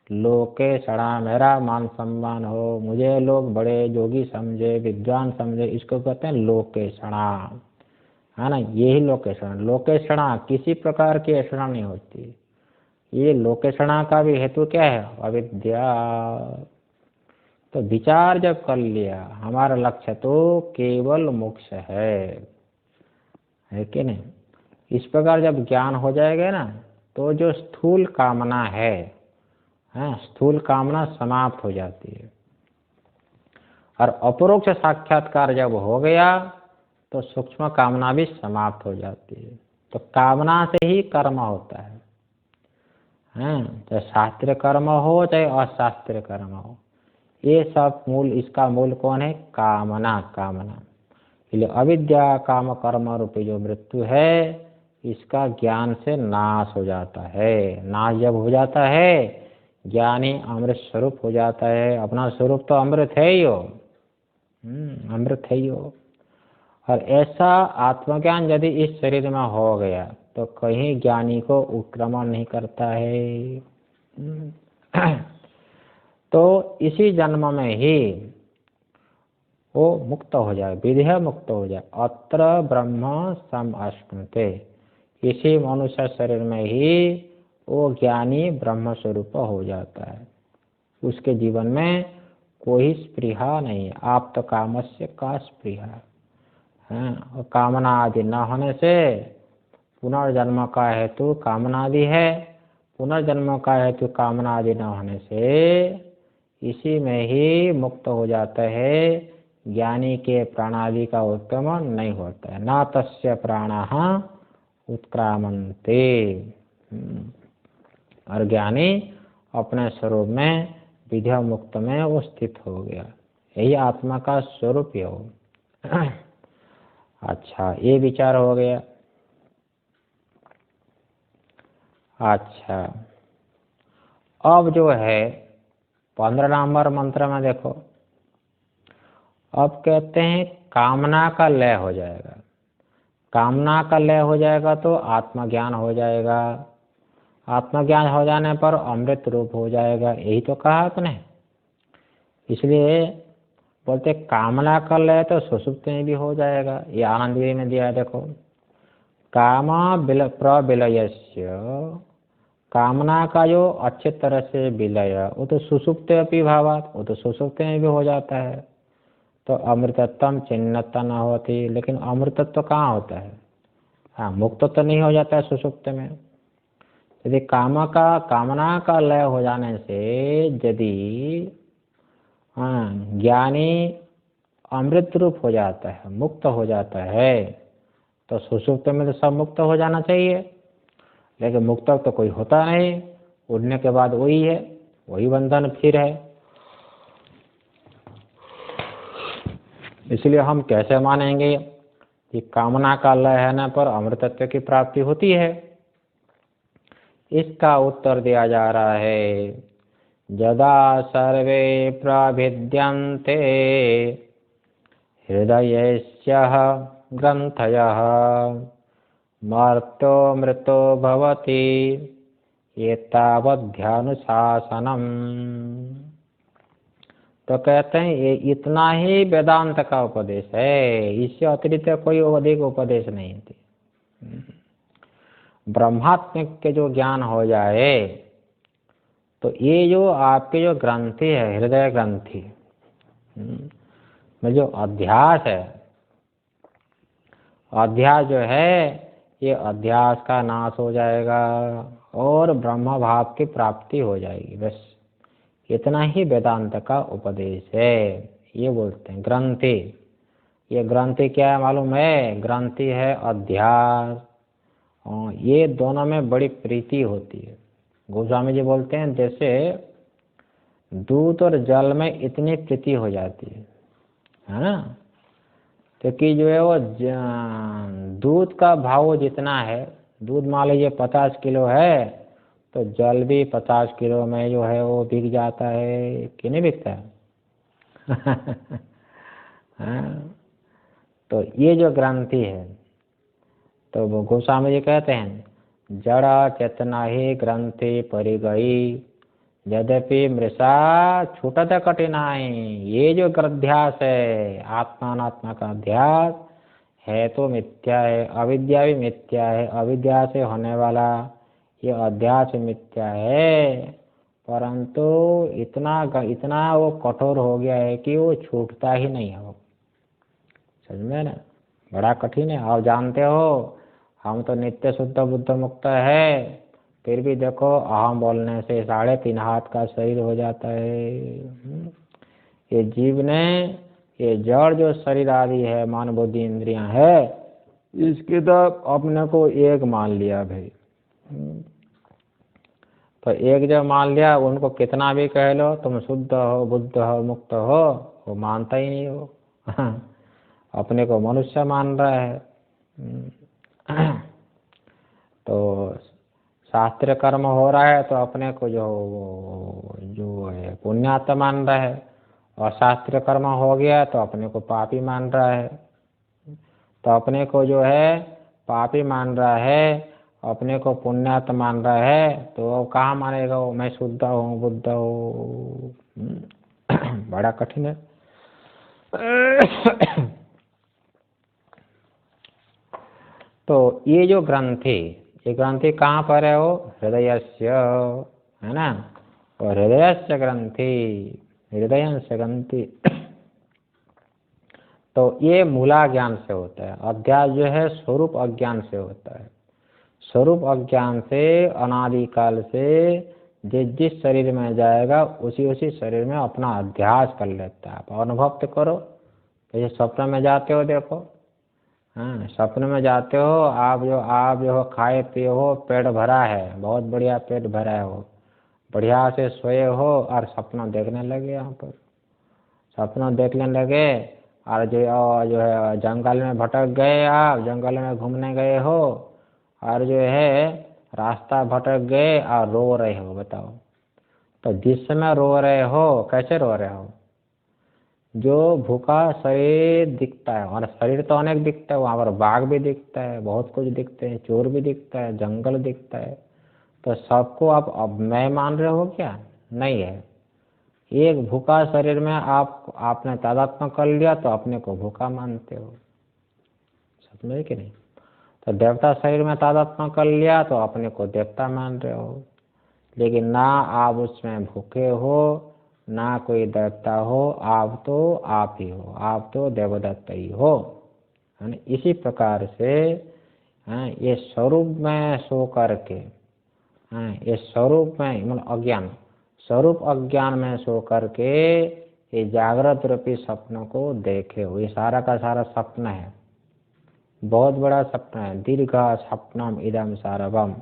लोकेषणा, मेरा मान सम्मान हो, मुझे लोग बड़े योगी समझे, विद्वान समझे, इसको कहते हैं लोकेषणा, है ना। यही लोकेषणा। लोकेषणा किसी प्रकार की ऐसा नहीं होती। ये लोकेषणा का भी हेतु क्या है? अविद्या। तो विचार जब कर लिया, हमारा लक्ष्य तो केवल मोक्ष है कि नहीं। इस प्रकार जब ज्ञान हो जाएगा ना, तो जो स्थूल कामना है, स्थूल कामना समाप्त हो जाती है। और अपरोक्ष साक्षात्कार जब हो गया तो सूक्ष्म कामना भी समाप्त हो जाती है। तो कामना से ही कर्म होता है, चाहे शास्त्रीय कर्म हो चाहे अशास्त्रीय कर्म हो। ये सब मूल, इसका मूल कौन है? कामना। कामना, इसलिए अविद्या काम कर्म रूपी जो मृत्यु है, इसका ज्ञान से नाश हो जाता है। नाश जब हो जाता है, ज्ञानी अमृत स्वरूप हो जाता है। अपना स्वरूप तो अमृत है ही हो, अमृत है ही हो। और ऐसा आत्मज्ञान यदि इस शरीर में हो गया तो कहीं ज्ञानी को उत्क्रमण नहीं करता है। तो इसी जन्म में ही वो मुक्त हो जाए, विदेह मुक्त हो जाए। अत्र ब्रह्म समअश्नुते, इसी मनुष्य शरीर में ही वो ज्ञानी ब्रह्म स्वरूप हो जाता है। उसके जीवन में कोई स्पृहा नहीं। आप तो कामस्य का स्पृहा है। और कामना आदि न होने से पुनर्जन्म का हेतु कामना आदि है, पुनर्जन्म का हेतु कामना आदि न होने से इसी में ही मुक्त हो जाता है। ज्ञानी के प्राणादि का उत्क्रमण नहीं होता है। न तस्य प्राणाः उत्क्रामन्ते। और ज्ञानी अपने स्वरूप में विद्या मुक्त में वो स्थित हो गया। यही आत्मा का स्वरूप है वो। अच्छा, ये विचार हो गया। अच्छा, अब जो है 15 नंबर मंत्र में देखो, अब कहते हैं कामना का लय हो जाएगा। कामना का लय हो जाएगा तो आत्मज्ञान हो जाएगा। आत्मज्ञान हो जाने पर अमृत रूप हो जाएगा। यही तो कहा आपने। इसलिए बोलते कामना का लय तो सुषुप्ति में भी हो जाएगा। ये आनंदगिरी में दिया है, देखो। कामा प्रविलयस्य, कामना का जो अच्छे तरह से विलय, वो तो सुषुप्ति अपि भावात्, वो तो सुषुप्ति में भी हो जाता है। तो अमृतत्वम चिन्नता न होती, लेकिन अमृतत्व कहाँ होता है? हाँ, मुक्त तो नहीं हो जाता है सुषुप्ति में। यदि कामना का लय हो जाने से यदि ज्ञानी अमृत रूप हो जाता है, मुक्त हो जाता है, तो सुषुप्ति में तो सब मुक्त हो जाना चाहिए। लेकिन मुक्त तो कोई होता नहीं। उड़ने के बाद वही है, वही बंधन फिर है। इसलिए हम कैसे मानेंगे कि कामना का लय रहने पर अमृतत्व की प्राप्ति होती है? इसका उत्तर दिया जा रहा है, यदा सर्वे प्रभिद्यन्ते हृदयस्यः ग्रन्थयः मर्त्यो मृतो भवति एतावध्यानुशासनम्। तो कहते हैं ये इतना ही वेदांत का उपदेश है, इससे अतिरिक्त कोई अधिक उपदेश नहीं थी। ब्रह्मात्मिक के जो ज्ञान हो जाए तो ये जो आपके जो ग्रंथि है, हृदय ग्रंथि में जो अध्यास है, अध्यास जो है ये अध्यास का नाश हो जाएगा और ब्रह्म भाव की प्राप्ति हो जाएगी। बस इतना ही वेदांत का उपदेश है। ये बोलते हैं ग्रंथि। ये ग्रंथि क्या है मालूम है? ग्रंथि है अध्यास। ये दोनों में बड़ी प्रीति होती है। गोस्वामी जी बोलते हैं जैसे दूध और जल में इतनी प्रीति हो जाती है ना, क्योंकि जो है वो दूध का भाव जितना है, दूध मान लीजिए 50 किलो है तो जल भी 50 किलो में जो है वो बिक जाता है कि नहीं बिकता है? हाँ, तो ये जो ग्रंथि है, तो वो गोस्वामी जी कहते हैं जड़ा चेतना ही ग्रंथि परिगई यद्यपि मृषा छूटत कठिनाई। ये जो अध्यास है, आत्मा अनात्मा का अध्यास है तो मिथ्या है, अविद्या भी मिथ्या है, अविद्या से होने वाला ये अध्यास मिथ्या है, परंतु इतना वो कठोर हो गया है कि वो छूटता ही नहीं है। वो समझ में ना, बड़ा कठिन है। आप जानते हो हम तो नित्य शुद्ध बुद्ध मुक्त है, फिर भी देखो अहम बोलने से 3.5 हाथ का शरीर हो जाता है। ये जीव ने ये जड़ जो शरीर आदि है, मन बुद्धि इंद्रियां है, इसके तो अपने को एक मान लिया भाई। तो एक जब मान लिया, उनको कितना भी कह लो तुम शुद्ध हो बुद्ध हो मुक्त हो, वो मानता ही नहीं हो। अपने को मनुष्य मान रहा है। तो शास्त्र कर्म हो रहा है तो अपने को जो है पुण्यात्मा मान रहा है, और शास्त्र कर्म हो गया तो अपने को पापी मान रहा है। तो अपने को जो है पापी मान रहा है, अपने को पुण्यात्मा मान रहा है, तो वो कहाँ मानेगा वो मैं शुद्ध हूँ बुद्ध हूँ? बड़ा कठिन है। तो ये जो ग्रंथि, ये ग्रंथि कहाँ पर है? वो हृदयस्य है ना, और हृदयस्य ग्रंथि, हृदयस्य ग्रंथि। तो ये मूला ज्ञान से होता है। अध्यास जो है स्वरूप अज्ञान से होता है। स्वरूप अज्ञान से अनादिकाल से जिस शरीर में जाएगा उसी शरीर में अपना अध्यास कर लेता है। आप अनुभव तो करो, जैसे स्वप्न में जाते हो, देखो हाँ, स्वप्न में जाते हो आप जो हो खाए पिए हो, पेट भरा है, बहुत बढ़िया पेट भरा है, हो बढ़िया से सोए हो और सपना देखने लगे। यहाँ पर सपना देखने लगे और जो है जंगल में भटक गए, आप जंगल में घूमने गए हो और जो है रास्ता भटक गए और रो रहे हो। बताओ, तो जिस समय रो रहे हो कैसे रो रहे हो? जो भूखा शरीर दिखता है, और शरीर तो अनेक दिखता है, वहाँ पर बाघ भी दिखता है, बहुत कुछ दिखते हैं, चोर भी दिखता है, जंगल दिखता है, तो सबको आप अब मैं मान रहे हो क्या? नहीं है। एक भूखा शरीर में आपने तादात्म्य कर लिया तो अपने को भूखा मानते हो, समझे कि नहीं? तो देवता शरीर में तादात्म्य कर लिया तो अपने को देवता मान रहे हो, लेकिन ना आप उसमें भूखे हो ना कोई देवता हो, आप तो आप ही हो, आप तो देवदत्त ही हो, है ना? इसी प्रकार से ये स्वरूप में सो करके, ये स्वरूप में मतलब अज्ञान, स्वरूप अज्ञान में सो करके ये जागृत रूपी सपनों को देखे हो। ये सारा का सारा सपना है, बहुत बड़ा सपना है। दीर्घ सपनम इदम सारवम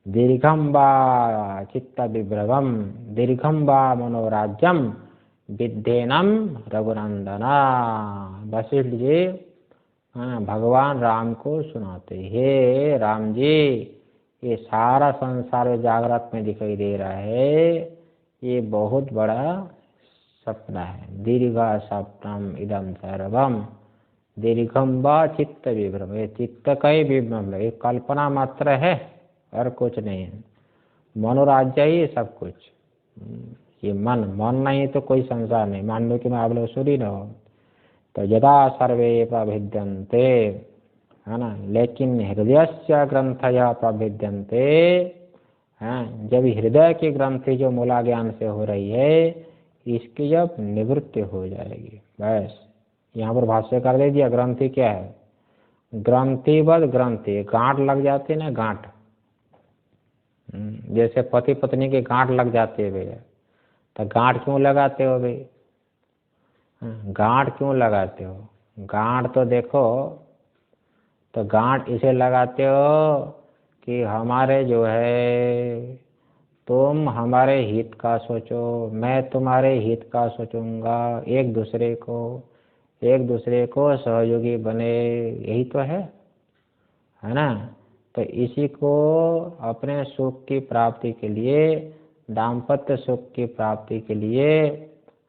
दीर्घम वा चित्त विभ्रवम दीर्घम वा मनोराज्यम विद्येनम रघुनंदना। वशिष्ठ जी भगवान राम को सुनाते, हे राम जी, ये सारा संसार जागृत में दिखाई दे रहा है, ये बहुत बड़ा सपना है। दीर्घ सपनम इदम सर्वम दीर्घम व चित्त विभ्रम, ये चित्त का ही विभ्रम है, ये कल्पना मात्र है और कुछ नहीं है। मनोराज्य ही सब कुछ। ये मन नहीं तो कोई संसार नहीं। मान लो कि मैं आप लोग सूर्य न हो, तो यदा सर्वे प्रभिद्यन्ते, है ना, लेकिन हृदयस्य ग्रंथया प्रभिद्यन्ते, हैं, जब हृदय की ग्रंथि जो मूला ज्ञान से हो रही है, इसकी जब निवृत्ति हो जाएगी, बस यहाँ पर भाष्य कर दे दिया ग्रंथि क्या है। ग्रंथिवद ग्रंथि, गांठ लग जाती ना गांठ। जैसे पति पत्नी की गांठ लग जाती है भैया, तो गांठ क्यों लगाते हो भाई? गांठ क्यों लगाते हो? गांठ तो देखो, तो गांठ इसे लगाते हो कि हमारे जो है, तुम हमारे हित का सोचो, मैं तुम्हारे हित का सोचूंगा, एक दूसरे को सहयोगी बने, यही तो है ना। तो इसी को अपने सुख की प्राप्ति के लिए, दाम्पत्य सुख की प्राप्ति के लिए,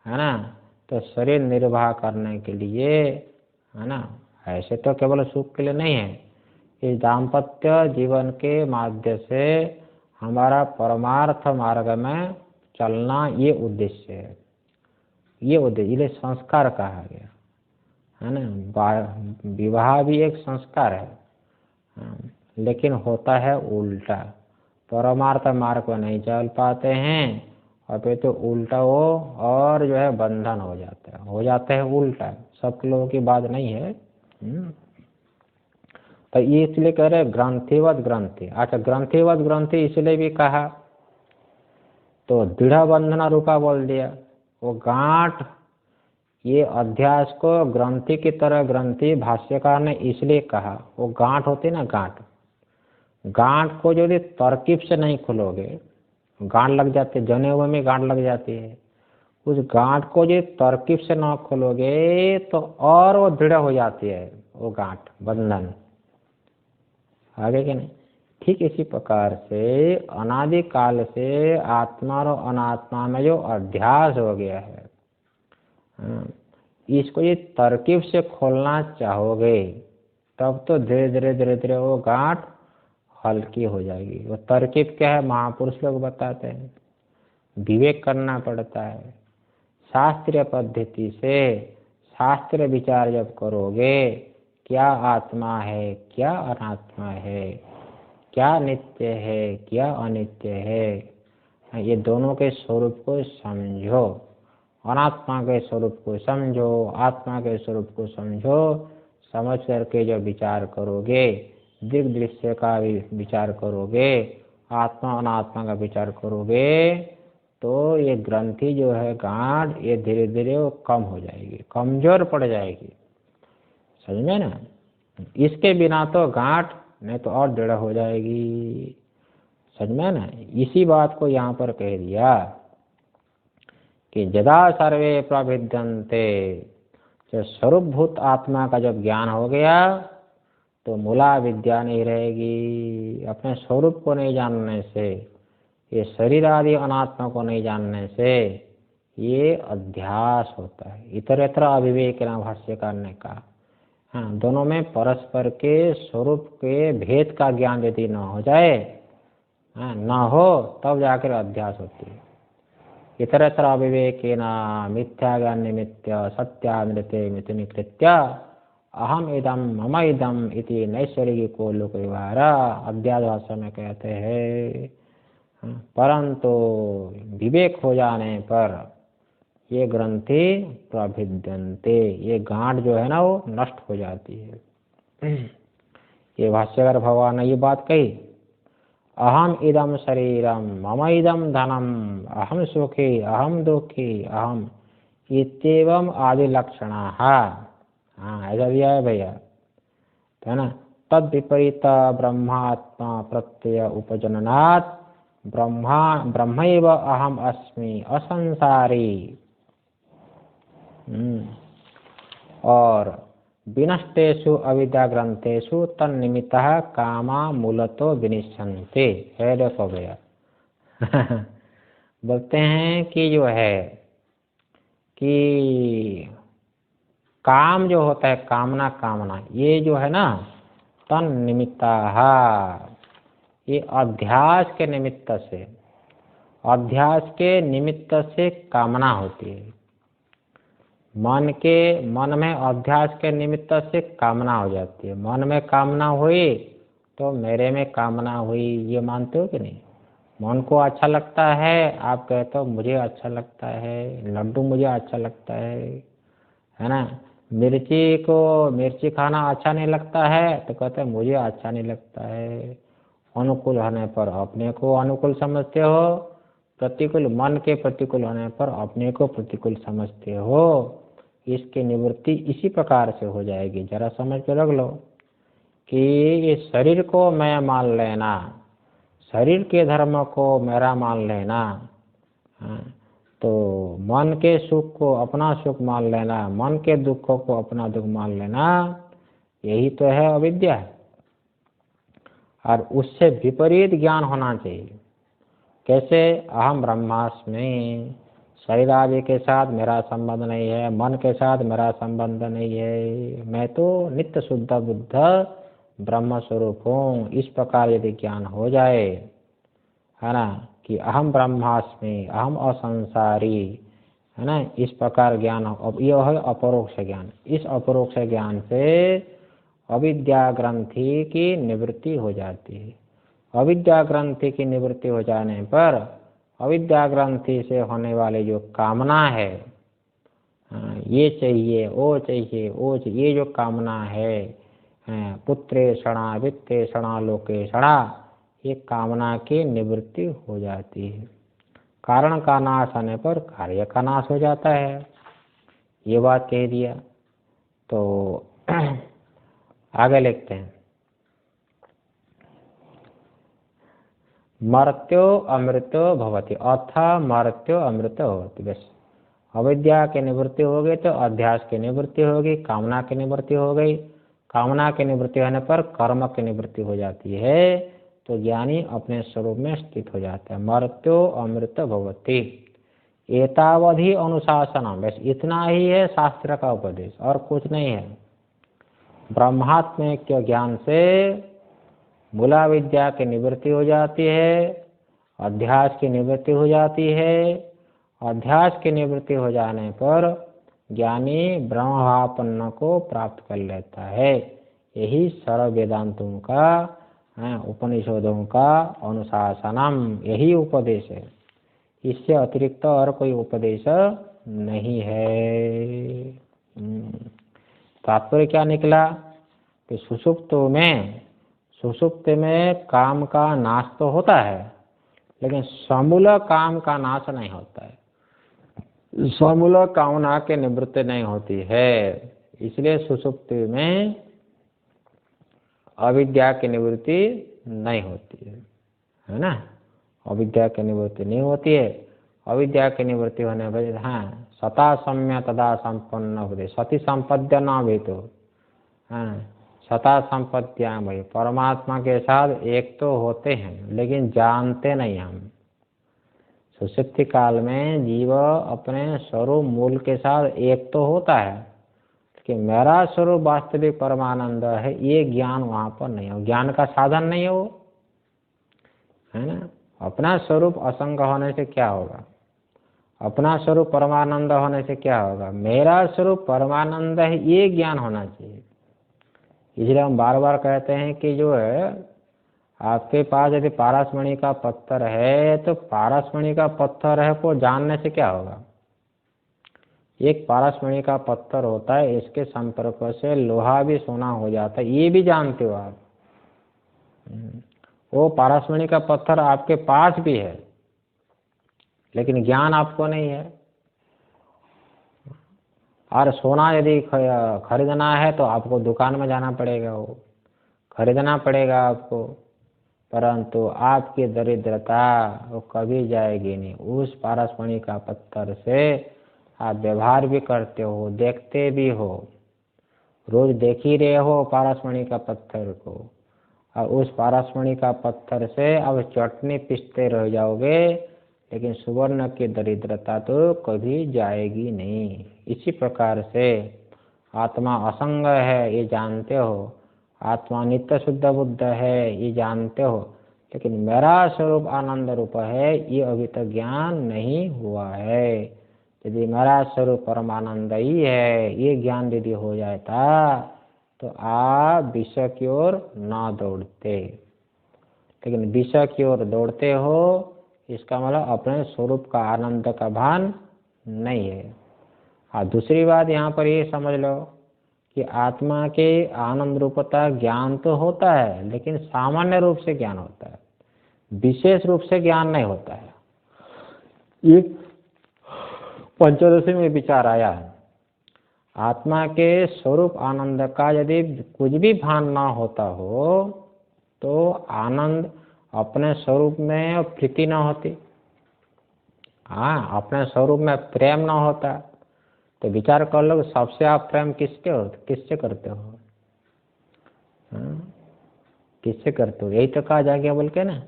है ना, तो शरीर निर्वाह करने के लिए, है ना, ऐसे तो केवल सुख के लिए नहीं है, इस दाम्पत्य जीवन के माध्यम से हमारा परमार्थ मार्ग में चलना, ये उद्देश्य है, ये उद्देश्य, इसलिए संस्कार कहा गया, है ना। विवाह भी एक संस्कार है, लेकिन होता है उल्टा, परमार्थ मार्ग को नहीं चल पाते हैं और फिर तो उल्टा वो और जो है बंधन हो जाता है उल्टा। सब लोगों की बात नहीं है। तो ये इसलिए कह रहे ग्रंथिवत ग्रंथि। अच्छा, ग्रंथिवत ग्रंथि इसलिए भी कहा, तो दृढ़ बंधना रूपा बोल दिया। वो गांठ, ये अध्यास को ग्रंथि की तरह, ग्रंथि भाष्यकार ने इसलिए कहा, वो गांठ होती ना गांठ, गांठ को यदि तरकीब से नहीं खोलोगे, गांठ लग जाती है, जनेऊ में गांठ लग जाती है, उस गांठ को यदि तरकीब से ना खोलोगे तो और वो दृढ़ हो जाती है वो गांठ, बंधन आगे के नहीं। ठीक इसी प्रकार से अनादि काल से आत्मा और अनात्मा में जो अध्यास हो गया है, इसको ये तरकीब से खोलना चाहोगे तब तो धीरे धीरे धीरे धीरे वो गांठ हल्की हो जाएगी। वो तरकीब क्या है, महापुरुष लोग बताते हैं, विवेक करना पड़ता है। शास्त्रीय पद्धति से शास्त्र विचार जब करोगे, क्या आत्मा है, क्या अनात्मा है, क्या नित्य है, क्या अनित्य है, ये दोनों के स्वरूप को समझो, अनात्मा के स्वरूप को समझो, आत्मा के स्वरूप को समझो। समझ करके जब विचार करोगे, दीर्घ दृश्य का भी विचार करोगे, आत्मा अनात्मा का विचार करोगे, तो ये ग्रंथि जो है गांठ, ये धीरे धीरे वो कम हो जाएगी, कमजोर पड़ जाएगी, समझ में ना। इसके बिना तो गांठ नहीं तो और दृढ़ हो जाएगी, समझ में ना। इसी बात को यहाँ पर कह दिया कि यदा सर्वे प्रभिद्यन्ते, जो स्वरूपभूत आत्मा का जब ज्ञान हो गया तो मूला विद्या नहीं रहेगी। अपने स्वरूप को नहीं जानने से, ये शरीर आदि अनात्मा को नहीं जानने से ये अध्यास होता है। इतरेतर अविवेकिना भाष्यकार ने कहा। हाँ, दोनों में परस्पर के स्वरूप के भेद का ज्ञान यदि न हो जाए, हाँ, न हो, तब जाकर अध्यास होती है। इतरेतर अविवेकिना मिथ्या ज्ञान निमित्य सत्यामृते मिथुनीकृत्य अहम इदम मम इदम इति नैसर्गिको लोक व्यवहार, अध्यास भाषा में कहते हैं। परंतु विवेक हो जाने पर ये ग्रंथि प्रभिद्यन्ते, ये गांठ जो है ना वो नष्ट हो जाती है। ये भाष्यकार भगवान ने ये बात कही, अहम इदम शरीरम मम इदम धनम अहम सुखी अहम दुखी अहम इत्येवम आदि लक्षणा। हाँ, ऐसा दिया है भैया, है ना। तद विपरीत ब्रह्मात्मा प्रत्यय उपजननात् ब्रह्मैव अहम अस्मि असंसारी। और विनष्टेषु अविद्या ग्रंथेषु तन्निमित्तः कामा मूलतो विनिश्चन्ते। है देखो भैया बोलते हैं कि जो है कि काम जो होता है, कामना, ये जो है ना, तन्निमित्तः, ये अध्यास के निमित्त से, अध्यास के निमित्त से कामना होती है। मन में अध्यास के निमित्त से कामना हो जाती है। मन में कामना हुई तो मेरे में कामना हुई, ये मानते हो कि नहीं। मन को अच्छा लगता है, आप कहते हो मुझे अच्छा लगता है, लड्डू मुझे अच्छा लगता है ना। मिर्ची खाना अच्छा नहीं लगता है तो कहते हैं मुझे अच्छा नहीं लगता है। अनुकूल होने पर अपने को अनुकूल समझते हो, प्रतिकूल मन के प्रतिकूल होने पर अपने को प्रतिकूल समझते हो। इसकी निवृत्ति इसी प्रकार से हो जाएगी। जरा समझ के रख लो कि इस शरीर को मैं मान लेना, शरीर के धर्म को मेरा मान लेना, तो मन के सुख को अपना सुख मान लेना, मन के दुखों को अपना दुख मान लेना, यही तो है अविद्या। और उससे विपरीत ज्ञान होना चाहिए। कैसे? अहम ब्रह्मास्मि, शरीर आदि के साथ मेरा संबंध नहीं है, मन के साथ मेरा संबंध नहीं है, मैं तो नित्य शुद्ध बुद्ध ब्रह्म स्वरूप हूँ। इस प्रकार यदि ज्ञान हो जाए, है ना, कि अहम ब्रह्मास्मि, अहम असंसारी, है ना, इस प्रकार ज्ञान हो। अब यह है अपरोक्ष ज्ञान। इस अपरोक्ष ज्ञान से अविद्या ग्रंथि की निवृत्ति हो जाती है। अविद्या ग्रंथि की निवृत्ति हो जाने पर अविद्या ग्रंथि से होने वाली जो कामना है, ये चाहिए वो चाहिए वो चाहिए, ये जो कामना है, पुत्रेषणा वित्तेषणा लोकेषणा, ये कामना की निवृत्ति हो जाती है। कारण का नाश होने पर कार्य का नाश हो जाता है। ये बात कह दिया। तो आगे लिखते हैं, मर्त्यो अमृतो भवति, अथ मर्त्यो अमृतो भवति। बस अविद्या की निवृत्ति हो गई तो अध्यास की निवृत्ति होगी, कामना की निवृत्ति हो गई। कामना की निवृत्ति होने पर कर्म की निवृत्ति हो जाती है, तो ज्ञानी अपने स्वरूप में स्थित हो जाता है। मर्त्यो अमृत भवति, एतावधि अनुशासनम, बस इतना ही है शास्त्र का उपदेश, और कुछ नहीं है। ब्रह्मात्मैक्य ज्ञान से मूला विद्या की निवृत्ति हो जाती है, अध्यास की निवृत्ति हो जाती है। अध्यास की निवृत्ति हो जाने पर ज्ञानी ब्रह्मभावापन्न को प्राप्त कर लेता है। यही सर्व वेदांतों का, उपनिषदों का अनुशासनम, यही उपदेश है। इससे अतिरिक्त और कोई उपदेश नहीं है। तात्पर्य क्या निकला कि सुषुप्त में काम का नाश तो होता है, लेकिन समूल काम का नाश नहीं होता है, समूल कामना की निवृत्ति नहीं होती है। इसलिए सुषुप्ति में अविद्या की निवृत्ति नहीं होती है ना। अविद्या की निवृत्ति नहीं होती है। अविद्या की निवृत्ति होने पर सता सम्य तदा संपन्न होते, सती संपद्य न भी तो, सता संपत्तियां भाई, परमात्मा के साथ एक तो होते हैं लेकिन जानते नहीं हम। सुषुप्ति काल में जीव अपने स्वरूप मूल के साथ एक तो होता है कि मेरा स्वरूप वास्तविक परमानंद है, ये ज्ञान वहां पर नहीं हो, ज्ञान का साधन नहीं हो, है ना। अपना स्वरूप असंग होने से क्या होगा? अपना स्वरूप परमानंद होने से क्या होगा? मेरा स्वरूप परमानंद है, ये ज्ञान होना चाहिए। इसलिए हम बार बार कहते हैं कि जो है आपके पास यदि पारसमणि का पत्थर है, तो पारसमणि का पत्थर है को जानने से क्या होगा? एक पारसमणि का पत्थर होता है, इसके संपर्क से लोहा भी सोना हो जाता है, ये भी जानते हो आप। वो पारसमणि का पत्थर आपके पास भी है, लेकिन ज्ञान आपको नहीं है। और सोना यदि खरीदना है तो आपको दुकान में जाना पड़ेगा, वो खरीदना पड़ेगा आपको, परंतु आपकी दरिद्रता वो कभी जाएगी नहीं। उस पारसमणि का पत्थर से आप व्यवहार भी करते हो, देखते भी हो, रोज देख ही रहे हो पारसमणि का पत्थर को, और उस पारसमणि का पत्थर से अब चटनी पीसते रह जाओगे, लेकिन सुवर्ण की दरिद्रता तो कभी जाएगी नहीं। इसी प्रकार से आत्मा असंग है, ये जानते हो, आत्मा नित्य शुद्ध बुद्ध है, ये जानते हो, लेकिन मेरा स्वरूप आनंद रूप है, ये अभी तक ज्ञान नहीं हुआ है। यदि मेरा स्वरूप परमानंद ही है, ये ज्ञान यदि हो जाता तो आप विषय की ओर न दौड़ते, लेकिन विषय की ओर दौड़ते हो, इसका मतलब अपने स्वरूप का आनंद का भान नहीं है। हाँ, दूसरी बात यहाँ पर ये समझ लो कि आत्मा के आनंद रूपता ज्ञान तो होता है, लेकिन सामान्य रूप से ज्ञान होता है, विशेष रूप से ज्ञान नहीं होता है। ये पंचदशी में विचार आया है। आत्मा के स्वरूप आनंद का यदि कुछ भी भान ना होता हो तो आनंद अपने स्वरूप में प्रीति ना होती, हाँ, अपने स्वरूप में प्रेम ना होता। तो विचार कर लो, सबसे आप प्रेम किससे करते हो? किससे करते हो? यही तो कहा जा गया बोल के ना,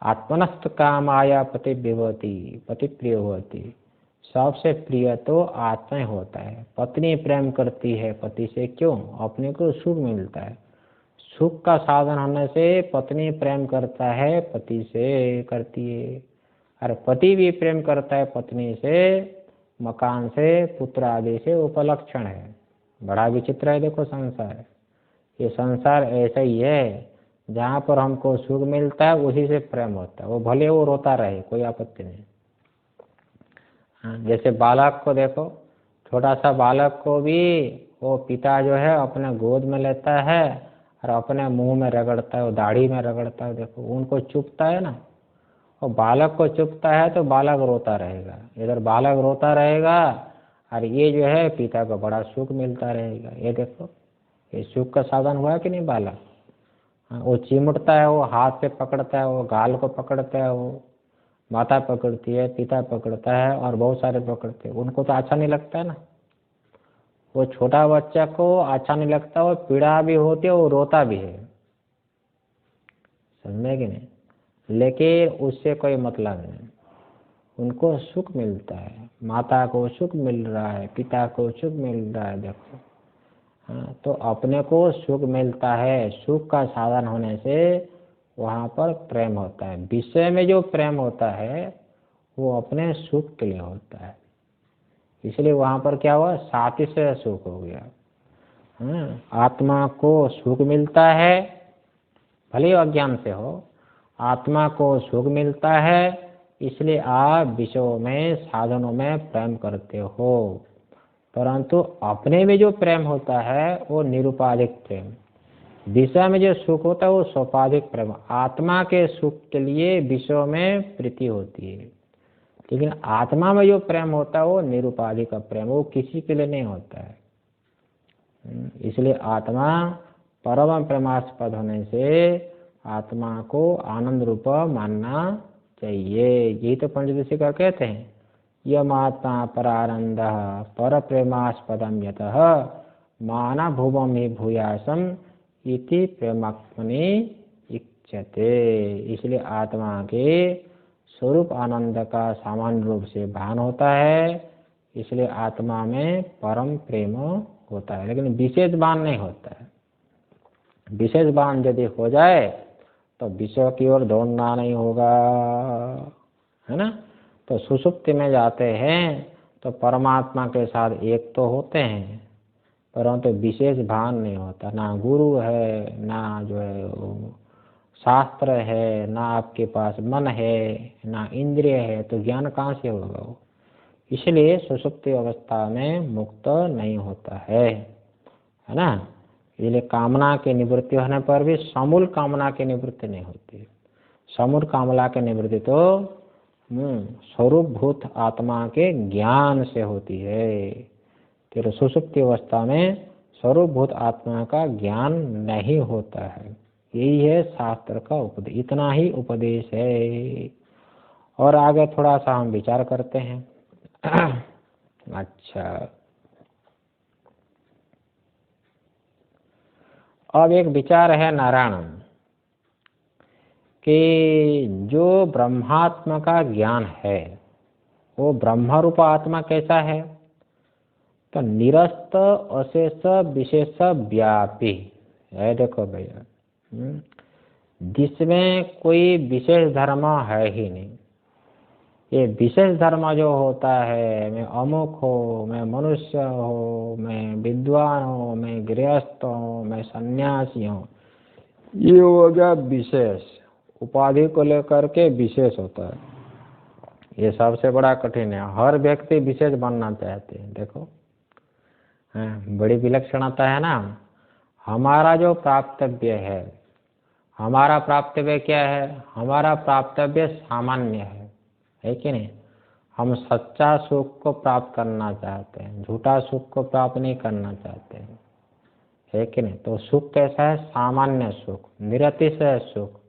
आत्मनस्त काम आया पति विभवती पति प्रिय होती। सबसे प्रिय तो आत्मा ही होता है। पत्नी प्रेम करती है पति से, क्यों? अपने को सुख मिलता है। सुख का साधन होने से पत्नी प्रेम करता है पति से, करती है। अरे पति भी प्रेम करता है पत्नी से, मकान से, पुत्र आदि से, उपलक्षण है। बड़ा विचित्र है देखो संसार। ये संसार ऐसा ही है, जहाँ पर हमको सुख मिलता है उसी से प्रेम होता है। वो भले वो रोता रहे, कोई आपत्ति नहीं। जैसे बालक को देखो, छोटा सा बालक को भी वो पिता जो है अपने गोद में लेता है और अपने मुंह में रगड़ता है, वो दाढ़ी में रगड़ता है। देखो उनको चुभता है ना, और बालक को चुभता है तो बालक रोता रहेगा। इधर बालक रोता रहेगा और ये जो है पिता को बड़ा सुख मिलता रहेगा। ये देखो, ये सुख का साधन हुआ कि नहीं बालक? वो चिमटता है, वो हाथ से पकड़ता है, वो गाल को पकड़ता है, वो माता पकड़ती है, पिता पकड़ता है और बहुत सारे पकड़ते हैं। उनको तो अच्छा नहीं लगता है ना। वो छोटा बच्चा को अच्छा नहीं लगता, वो पीड़ा भी होती है, वो रोता भी है, समझे कि नहीं? लेकिन उससे कोई मतलब नहीं, उनको सुख मिलता है। माता को सुख मिल रहा है, पिता को सुख मिल रहा है। देखो, हाँ, तो अपने को सुख मिलता है। सुख का साधन होने से वहाँ पर प्रेम होता है। विषय में जो प्रेम होता है वो अपने सुख के लिए होता है, इसलिए वहाँ पर क्या हुआ? सातिशय सुख हो गया। आत्मा को सुख मिलता है, भले अज्ञान से हो, आत्मा को सुख मिलता है, इसलिए आप विषयों में, साधनों में प्रेम करते हो। परंतु अपने में जो प्रेम होता है वो निरुपाधिक प्रेम, विषय में जो सुख होता है वो सोपाधिक प्रेम। आत्मा के सुख के लिए विषयों में प्रीति होती है, लेकिन आत्मा में जो प्रेम होता है वो निरुपाधिक का प्रेम, वो किसी के लिए नहीं होता है। इसलिए आत्मा परम प्रेमास्पद होने से आत्मा को आनंद रूप मानना चाहिए। यही तो पंचदशी का कहते हैं, यम आत्मा परानंद पर प्रेमास्पदम यतः माना भुवम ही भूयासम इति प्रेमात्मनि इच्छते। इसलिए आत्मा के स्वरूप आनंद का सामान्य रूप से भान होता है, इसलिए आत्मा में परम प्रेम होता है, लेकिन विशेष भान नहीं होता है। विशेष भान यदि हो जाए तो विषय की ओर दौड़ना नहीं होगा, है ना। तो सुषुप्ति में जाते हैं तो परमात्मा के साथ एक तो होते हैं, परंतु विशेष भान नहीं होता। ना गुरु है, ना जो है शास्त्र है, ना आपके पास मन है, ना इंद्रिय है, तो ज्ञान कहाँ से होगा वो? इसलिए सुषुप्ति अवस्था में मुक्त नहीं होता है ना। इसलिए कामना की निवृत्ति होने पर भी समूल कामना की निवृत्ति नहीं होती। समूल कामना की निवृत्ति तो स्वरूप भूत आत्मा के ज्ञान से होती है। तेरे सुषुप्ति अवस्था में स्वरूप भूत आत्मा का ज्ञान नहीं होता है। यही है शास्त्र का उपदेश, इतना ही उपदेश है। और आगे थोड़ा सा हम विचार करते हैं। अच्छा, अब एक विचार है नारायण कि जो ब्रह्मात्मा का ज्ञान है वो ब्रह्म रूप आत्मा कैसा है? तो निरस्त अशेष विशेष व्यापी है। देखो भैया, जिसमें कोई विशेष धर्म है ही नहीं। ये विशेष धर्म जो होता है, मैं अमुक हो, मैं मनुष्य हो, मैं विद्वान हो, मैं गृहस्थ हूँ, मैं सन्यासी हूँ, ये हो गया विशेष। उपाधि को लेकर के विशेष होता है, ये सबसे बड़ा कठिन है। हर व्यक्ति विशेष बनना चाहते हैं। देखो, बड़ी विलक्षणता है ना। हमारा जो प्राप्तव्य हमारा प्राप्तव्य क्या है? हमारा प्राप्तव्य सामान्य है कि नहीं? हम सच्चा सुख को प्राप्त करना चाहते हैं, झूठा सुख को प्राप्त नहीं करना चाहते हैं, है कि नहीं? तो सुख कैसा है? सामान्य सुख, निरतिशय सुख,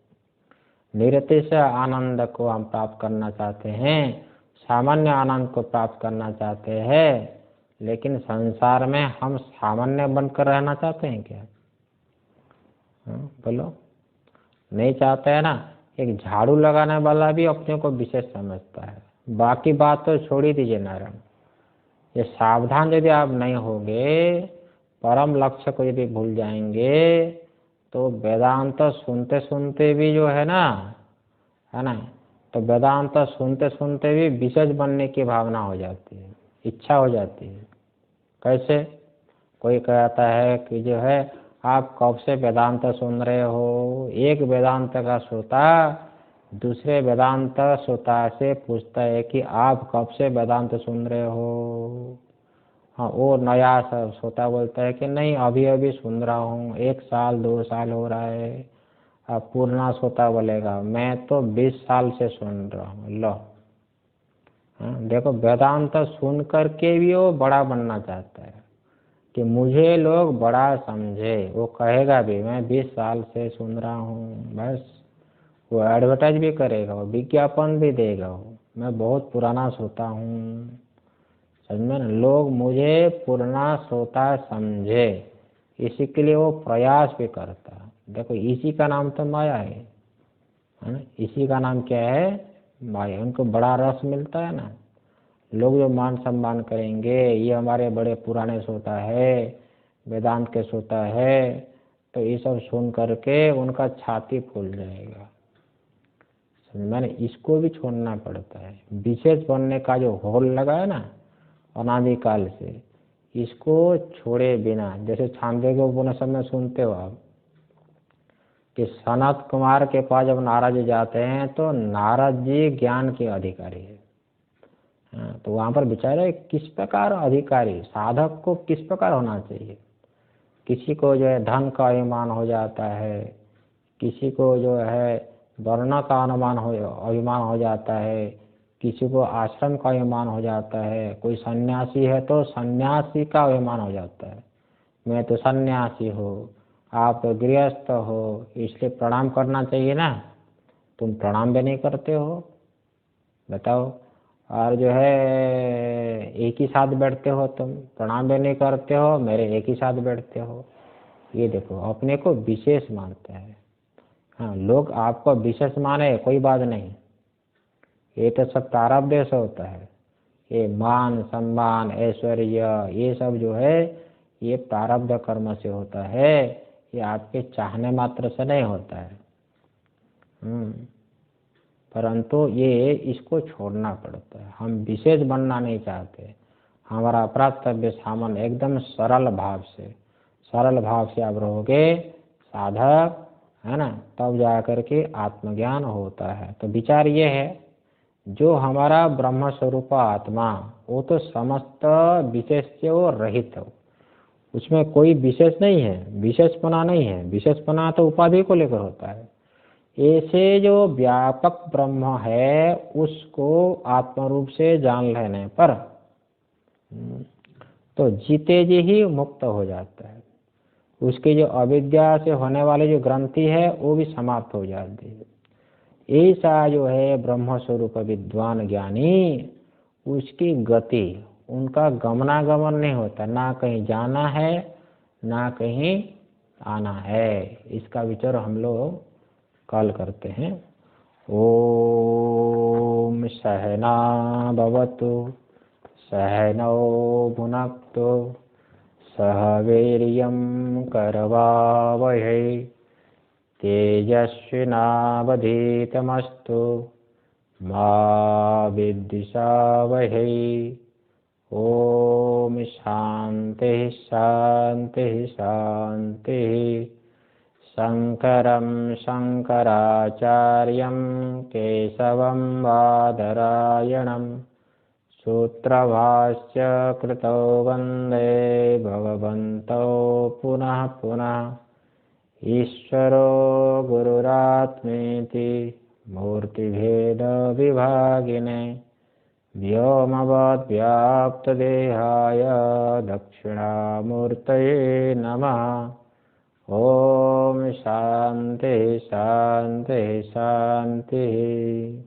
निरतिशय आनंद को हम प्राप्त करना चाहते हैं, सामान्य आनंद को प्राप्त करना चाहते हैं। लेकिन संसार में हम सामान्य बनकर रहना चाहते हैं क्या? बोलो, नहीं चाहते हैं ना। एक झाड़ू लगाने वाला भी अपने को विशेष समझता है। बाकी बात तो छोड़ ही दीजिए नारायण। ये सावधान यदि आप नहीं होंगे, परम लक्ष्य को यदि भूल जाएंगे, तो वेदांत सुनते सुनते भी जो है ना, तो वेदांत सुनते सुनते भी विशेष बनने की भावना हो जाती है, इच्छा हो जाती है। कैसे? कोई कहता है कि जो है आप कब से वेदांत सुन रहे हो? एक वेदांत का श्रोता दूसरे वेदांत श्रोता से पूछता है कि आप कब से वेदांत सुन रहे हो? हाँ, वो नया श्रोता बोलता है कि नहीं अभी अभी सुन रहा हूँ, 1 साल 2 साल हो रहा है। अब पूर्णा श्रोता बोलेगा मैं तो 20 साल से सुन रहा हूँ। लो, देखो वेदांत सुन करके भी वो बड़ा बनना चाहता है कि मुझे लोग बड़ा समझे। वो कहेगा भी मैं 20 साल से सुन रहा हूँ, बस वो एडवर्टाइज भी करेगा, वो विज्ञापन भी देगा, वो मैं बहुत पुराना श्रोता हूँ। समझ में ना? लोग मुझे पुराना श्रोता समझे, इसी के लिए वो प्रयास भी करता है। देखो इसी का नाम तो माया है ना? इसी का नाम क्या है? माया। उनको बड़ा रस मिलता है ना। लोग जो मान सम्मान करेंगे, ये हमारे बड़े पुराने श्रोता है, वेदांत के श्रोता है, तो ये सब सुन करके उनका छाती फूल जाएगा। समझ में? इसको भी छोड़ना पड़ता है। विशेष बनने का जो होल लगा है ना अनादिकाल से, इसको छोड़े बिना, जैसे छांदोग्य उपनिषद में सुनते हो आप कि सनत कुमार के पास जब नारद जी जाते हैं तो नारद जी ज्ञान के अधिकारी है। तो वहाँ पर विचार किस प्रकार अधिकारी, साधक को किस प्रकार होना चाहिए। किसी को जो है धन का अभिमान हो जाता है, किसी को जो है वर्ण का अभिमान हो जाता है, किसी को आश्रम का अभिमान हो जाता है, कोई सन्यासी है तो सन्यासी का अभिमान हो जाता है, मैं तो सन्यासी हूँ, आप तो गृहस्थ हो, इसलिए प्रणाम करना चाहिए ना। तुम प्रणाम भी नहीं करते हो, बताओ। और जो है एक ही साथ बैठते हो, तुम प्रणाम भी नहीं करते हो, मेरे एक ही साथ बैठते हो। ये देखो अपने को विशेष मानते हैं। हाँ, लोग आपको विशेष माने कोई बात नहीं, ये तो सब प्रारब्ध से होता है। ये मान सम्मान ऐश्वर्य ये सब जो है ये प्रारब्ध कर्म से होता है, ये आपके चाहने मात्र से नहीं होता है। परंतु ये इसको छोड़ना पड़ता है। हम विशेष बनना नहीं चाहते। हमारा प्राप्तव्य सामान्य एकदम सरल भाव से आप रहोगे साधक, है ना, तब जा करके आत्मज्ञान होता है। तो विचार ये है, जो हमारा ब्रह्म स्वरूप आत्मा वो तो समस्त विशेष से वो रहित है, उसमें कोई विशेष नहीं है, विशेषपना नहीं है। विशेषपना तो उपाधि को लेकर होता है। ऐसे जो व्यापक ब्रह्म है उसको आत्म रूप से जान लेने पर तो जीते जी ही मुक्त हो जाता है। उसकी जो अविद्या से होने वाली जो ग्रंथि है वो भी समाप्त हो जाती है। ऐसा जो है ब्रह्म स्वरूप विद्वान ज्ञानी, उसकी गति, उनका गमनागमन नहीं होता, ना कहीं जाना है ना कहीं आना है। इसका विचार हम लोग कल करते हैं। ओम सहना भवतु सहनौ भुनक्तु सह वीर्यं करवावहै तेजस्विनावधीतमस्तु मा विद्विषावहै। ओम शांति शांति शांति। शंकरं शंकराचार्यं केशवं बादरायणं सूत्रभाष्य कृतौ वन्दे भगवन्तौ पुनः पुनः। ईश्वरो गुरुरात्मेति मूर्तिभेदविभागिने व्योमवद्व्याप्तदेहाय दक्षिणामूर्तये नमः। ॐ शान्तिः शान्तिः शान्तिः।